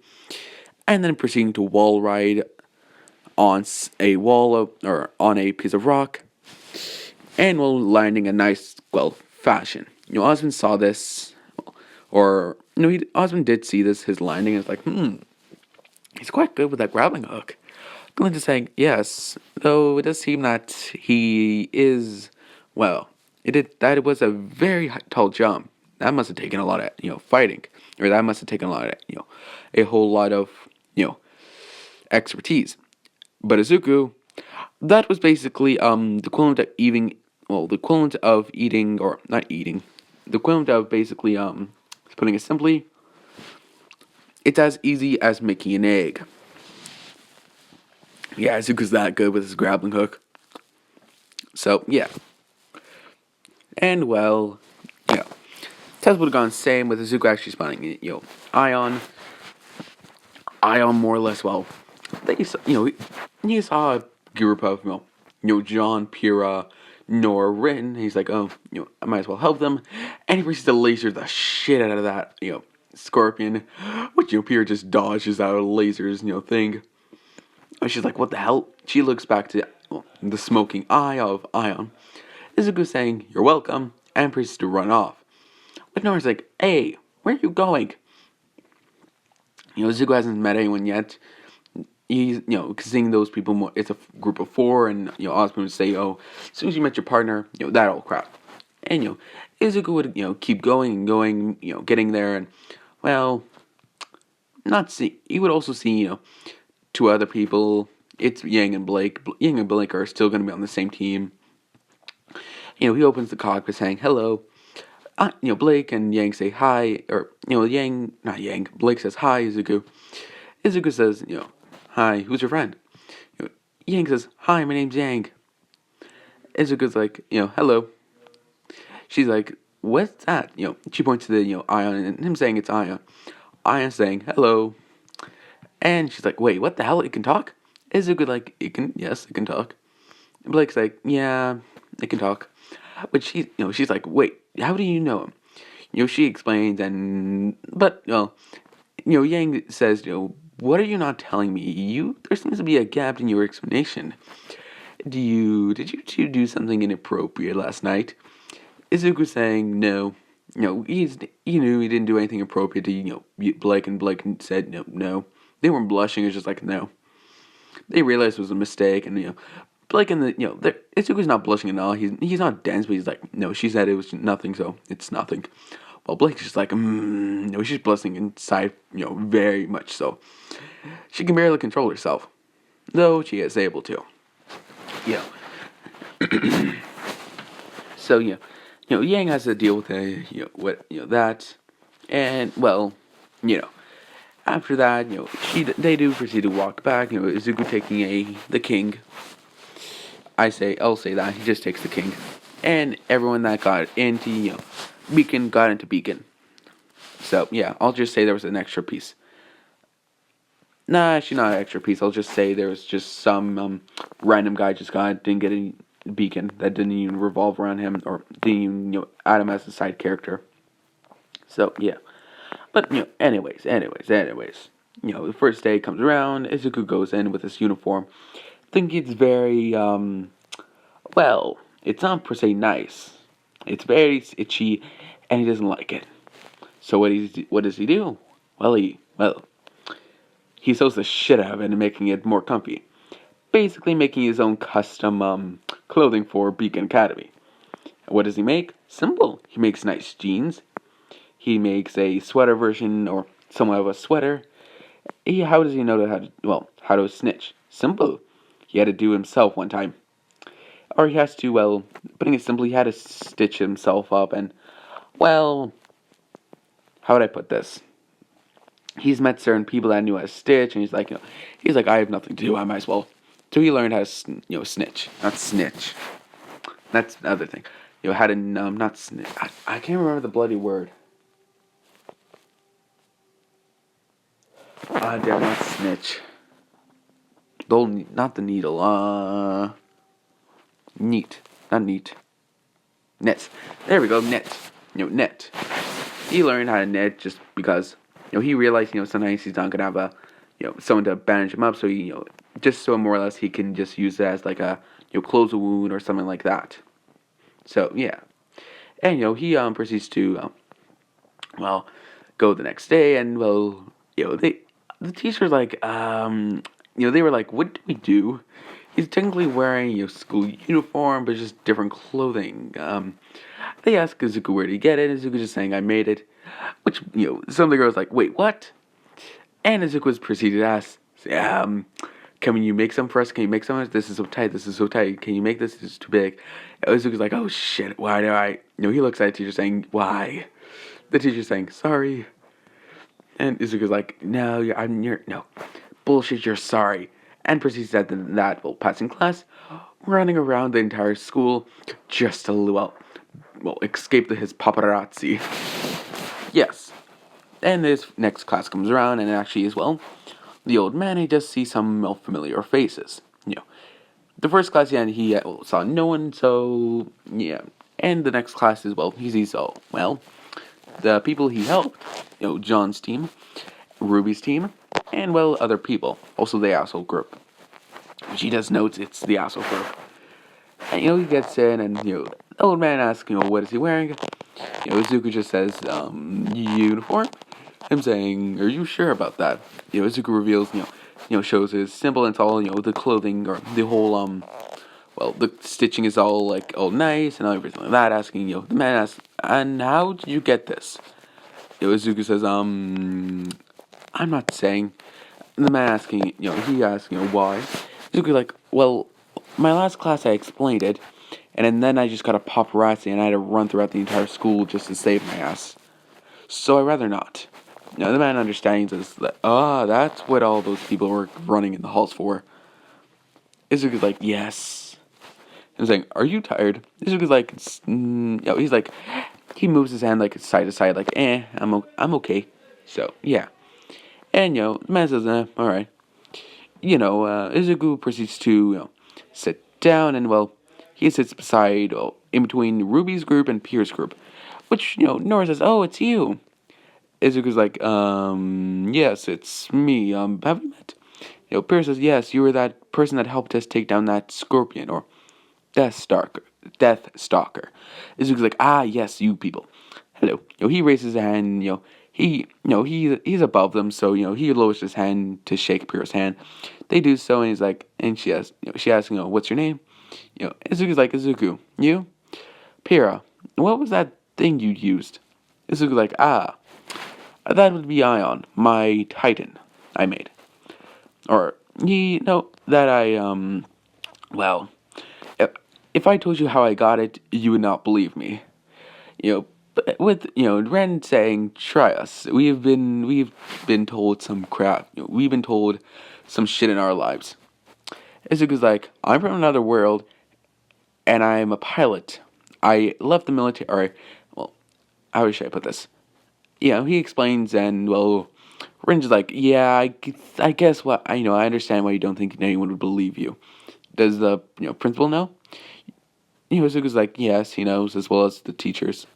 and then proceeding to wall ride on a wall, or on a piece of rock, and landing a nice, fashion. Osmond saw this, or, Osmond did see this, his landing, and it's like, he's quite good with that grappling hook. Glinda saying, yes, though it does seem that he is, that was a very tall jump. That must have taken a lot of, fighting. Or that must have taken a lot of, a whole lot of, expertise. But Izuku, that was basically, the equivalent of eating, or not eating, the equivalent of basically, putting it simply, it's as easy as making an egg. Yeah, Izuku's that good with his grappling hook. So, yeah. And, Tess would have gone same with Izuku actually spawning, Ion. Ion more or less, they saw, he saw a group of, John, Pyrrha, Nora, Rin. He's like, oh, I might as well help them. And he proceeds to laser the shit out of that, Scorpion. Which, Pyrrha just dodges out of lasers, thing. And she's like, what the hell? She looks back to the smoking eye of Ion. Izuku saying, you're welcome, and proceeds to run off. But Nora's like, hey, where are you going? Zuko hasn't met anyone yet. He's, seeing those people more, it's a group of 4, and, Osmond would say, oh, as soon as you met your partner, that old crap. And, Izuku would, keep going and going, getting there, and, he would also see, 2 other people. It's Yang and Blake. Yang and Blake are still going to be on the same team. He opens the cockpit saying, hello. Blake and Yang say hi, or, Blake says hi, Izuku. Izuku says, hi, who's your friend? Yang says, hi, my name's Yang. Izuku's like, hello. She's like, what's that? She points to the, Ion, and him saying it's Ion. Ion saying, hello. And she's like, wait, what the hell? It can talk? Izuku like, yes, it can talk. And Blake's like, yeah, it can talk. But she's like, wait, how do you know him? She explains, but Yang says, what are you not telling me? There seems to be a gap in your explanation. Did you two do something inappropriate last night? Izuku saying, no. He knew he didn't do anything appropriate to, Blake, and Blake said, no. They weren't blushing, it was just like, no. They realized it was a mistake, and, Blake and Izuku's not blushing at all. He's not dense, but he's like, no, she said it was nothing, so it's nothing. Well, Blake's just like, no, she's blushing inside, very much so. She can barely control herself, though she is able to. So, Yang has to deal with that, and, after that, they do proceed to walk back, Izuku taking the king. I'll say that, he just takes the king. And everyone that got into, Beacon got into Beacon. So, I'll just say there was an extra piece. Nah, actually not an extra piece, I'll just say there was just some, random guy didn't get any Beacon that didn't even revolve around him, or didn't even, add him as a side character. So, But, anyways. The first day comes around, Izuku goes in with his uniform. I think it's very, it's not per se nice. It's very itchy, and he doesn't like it. So what does he do? He sews the shit out of it and making it more comfy. Basically making his own custom, clothing for Beacon Academy. What does he make? Simple. He makes nice jeans. He makes a sweater version, or somewhat of a sweater. How does he know how to snitch? Simple. He had to do himself one time. Or he has to, putting it simply, he had to stitch himself up, and Well, how would I put this? He's met certain people that knew how to stitch, and he's like, I have nothing to do. I might as well. So he learned how to, snitch, not snitch. That's the other thing. How to not snitch. I can't remember the bloody word. Damn, not snitch. Not the needle. Neat, not neat. Net. There we go. Net. Net. He learned how to net just because he realized sometimes he's not gonna have a someone to bandage him up, so he just so more or less he can just use it as like a close a wound or something like that. So yeah, and he proceeds to well go the next day, and the teacher's like they were like, what do we do? He's technically wearing school uniform, but just different clothing. They ask Izuku where did he get it. Izuku just saying I made it, which some of the girls like, wait, what? And Izuku proceeded to ask, can you make some for us? Can you make some? This is so tight. This is so tight. Can you make this? This is too big. Izuku's like, oh shit, why do I? He looks at the teacher saying, why? The teacher's saying, sorry. And Izuku's like, no, you're no. Bullshit, you're sorry. And proceeds to that while passing class, running around the entire school just to, escape his paparazzi. Yes. And this next class comes around, and actually, as well, the old man, he does see some familiar faces. The first class he saw no one, so, yeah. And the next class as well, he sees, the people he helped, John's team, Ruby's team, and, other people. Also the asshole group. Which he does note it's the asshole group. And, he gets in, and, the old man asks, what is he wearing? Izuku just says, uniform. Him saying, are you sure about that? Izuku reveals, shows his symbol and it's all, the clothing or the whole, the stitching is all, all nice and everything like that. Asking, the man asks, and how did you get this? Izuku says, I'm not saying. And the man asking, he asks, why? Izuku like, well, my last class I explained it, and then I just got a paparazzi and I had to run throughout the entire school just to save my ass. So I'd rather not. The man understands this, that, that's what all those people were running in the halls for. Izuku's like, yes. I'm saying, are you tired? Izuku's like, he's like, he moves his hand like side to side, like, I'm okay. So, yeah. And, the man says, alright. Izuku proceeds to, sit down, and, he sits beside, in between Ruby's group and Pierre's group. Which, Nora says, oh, it's you. Izuku's like, yes, it's me. Have we met? Pierre says, yes, you were that person that helped us take down that scorpion, or Death Stalker. Izuku's like, yes, you people. Hello. He raises his hand, he's above them, so, he lowers his hand to shake Pierre's hand. They do so, and he's like, and she asks, what's your name? Izuku's like, Izuku, you? Pierre, what was that thing you used? Izuku's like, that would be Ion, my Titan I made. Or, that I, if I told you how I got it, you would not believe me. But with, Ren saying, try us. We've been told some crap. We've been told some shit in our lives. Izuku's like, I'm from another world, and I'm a pilot. I left the military, how should I put this? He explains, and, Ren's like, yeah, I guess I understand why you don't think anyone would believe you. Does the, principal know? Izuku's like, yes, he knows, as well as the teachers.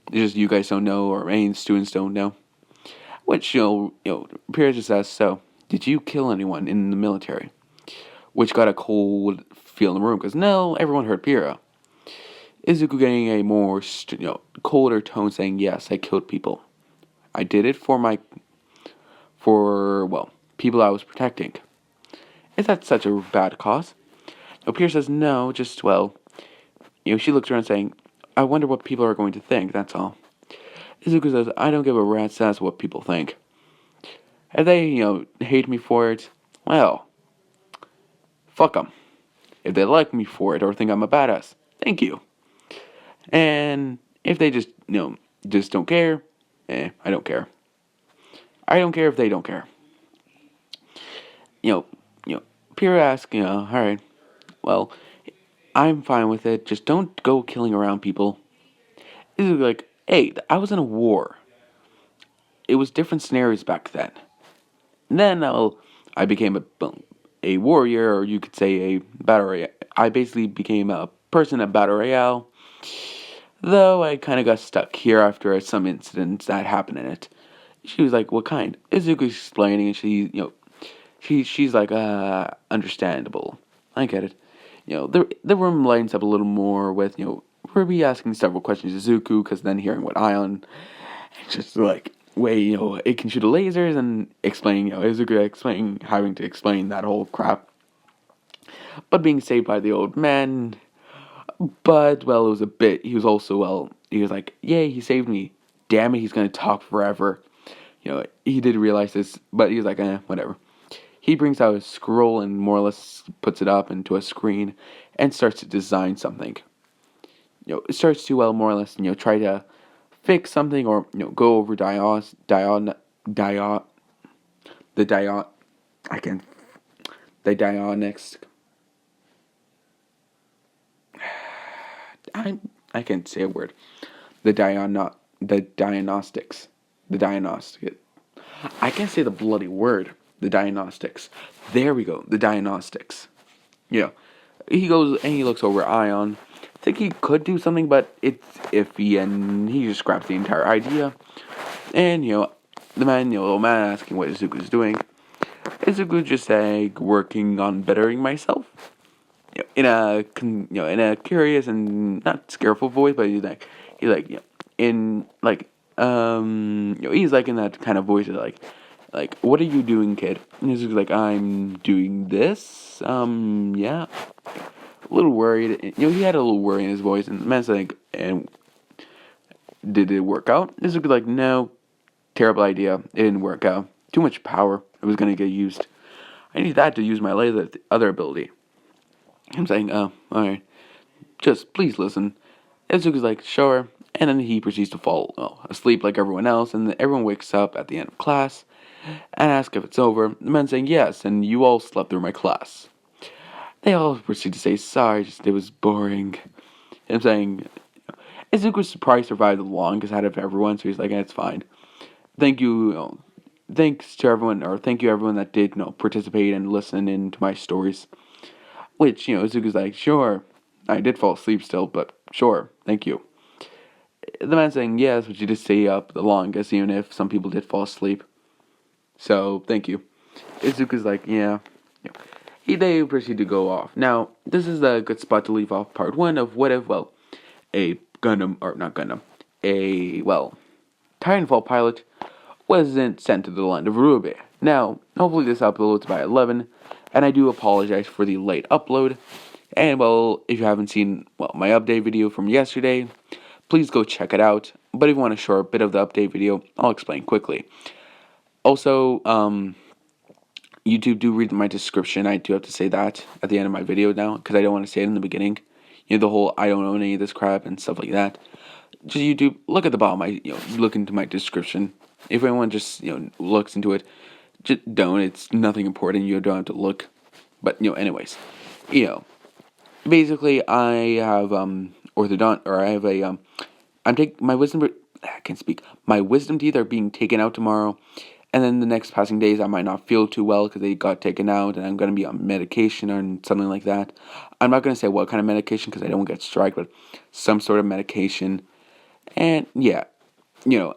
It's just you guys don't know, or any students don't know. Which, Pierre just asks, so, did you kill anyone in the military? Which got a cold feel in the room, because no, everyone heard Pierre. Izuku getting a more, colder tone saying, yes, I killed people. I did it for people I was protecting. Is that such a bad cause? Pierre says, no, just, she looks around saying, I wonder what people are going to think, that's all. Izuku says, I don't give a rat's ass what people think. If they, hate me for it, well, fuck them. If they like me for it or think I'm a badass, thank you. And if they just, just don't care. I don't care. I don't care if they don't care. You know, Peter asks, all right, well, I'm fine with it. Just don't go killing around people. It's like, hey, I was in a war. It was different scenarios back then. And then I became a warrior, or you could say a battle royale. I basically became a person at battle royale. Though I kind of got stuck here after some incidents that happened in it. She was like, "What kind?" Izuku's explaining, and she's like, understandable. I get it. The room lights up a little more with Ruby asking several questions to Izuku, because then hearing what Ion, it's just like, way, it can shoot lasers, and explaining, Izuku explaining, having to explain that whole crap. But being saved by the old man. But, well, it was a bit. He was also, he was like, yay, he saved me. Damn it, he's gonna talk forever. He did realize this, but he was like, whatever. He brings out a scroll and more or less puts it up into a screen and starts to design something. It starts to, more or less, try to fix something, or, go over the dion, I can, the dionics. I can't say a word. The diagnostics. The diagnostic. I can't say the bloody word. The diagnostics. There we go. The diagnostics. Yeah. He goes and he looks over Ion. I think he could do something, but it's iffy, and he just scraps the entire idea. And, the old man asking what Izuku's doing. Izuku just working on bettering myself. In a curious and not scareful voice, but he's like, in like, he's like in that kind of voice, like, what are you doing, kid? And he's like, I'm doing this. Yeah, a little worried. He had a little worry in his voice, and the man's like, and did it work out? He's like, no, terrible idea. It didn't work out. Too much power. It was gonna get used. I need that to use my other ability. I'm saying, oh, alright. Just please listen. Izuku's like, sure. And then he proceeds to fall asleep like everyone else, and then everyone wakes up at the end of class and asks if it's over. The man saying, yes, and you all slept through my class. They all proceed to say, sorry, just it was boring. And I'm saying, Izuku's surprised survived the longest out of everyone, so he's like, it's fine. Thank you, thanks to everyone, or thank you everyone that did, participate and listen in to my stories. Which, Izuku's like, sure, I did fall asleep still, but sure, thank you. The man saying, yes, but you did stay up the longest, even if some people did fall asleep. So, thank you. Izuku's like, yeah. They proceed to go off. Now, this is a good spot to leave off part 1 of what if, a Gundam, or not Gundam, a, Titanfall pilot wasn't sent to the land of Ruby. Now, hopefully this uploads by 11, and I do apologize for the late upload. And, if you haven't seen, my update video from yesterday, please go check it out. But if you want a short bit of the update video, I'll explain quickly. Also, YouTube, do read my description. I do have to say that at the end of my video now, because I don't want to say it in the beginning. The whole I don't own any of this crap and stuff like that. Just YouTube, look at the bottom. Look into my description. If anyone just, looks into it, just don't. It's nothing important. You don't have to look. But, anyways. Basically, I have, orthodont, or I have a, I'm taking, my wisdom, I can't speak. My wisdom teeth are being taken out tomorrow. And then the next passing days, I might not feel too well because they got taken out, and I'm going to be on medication or something like that. I'm not going to say what kind of medication because I don't get strike, but some sort of medication. And yeah,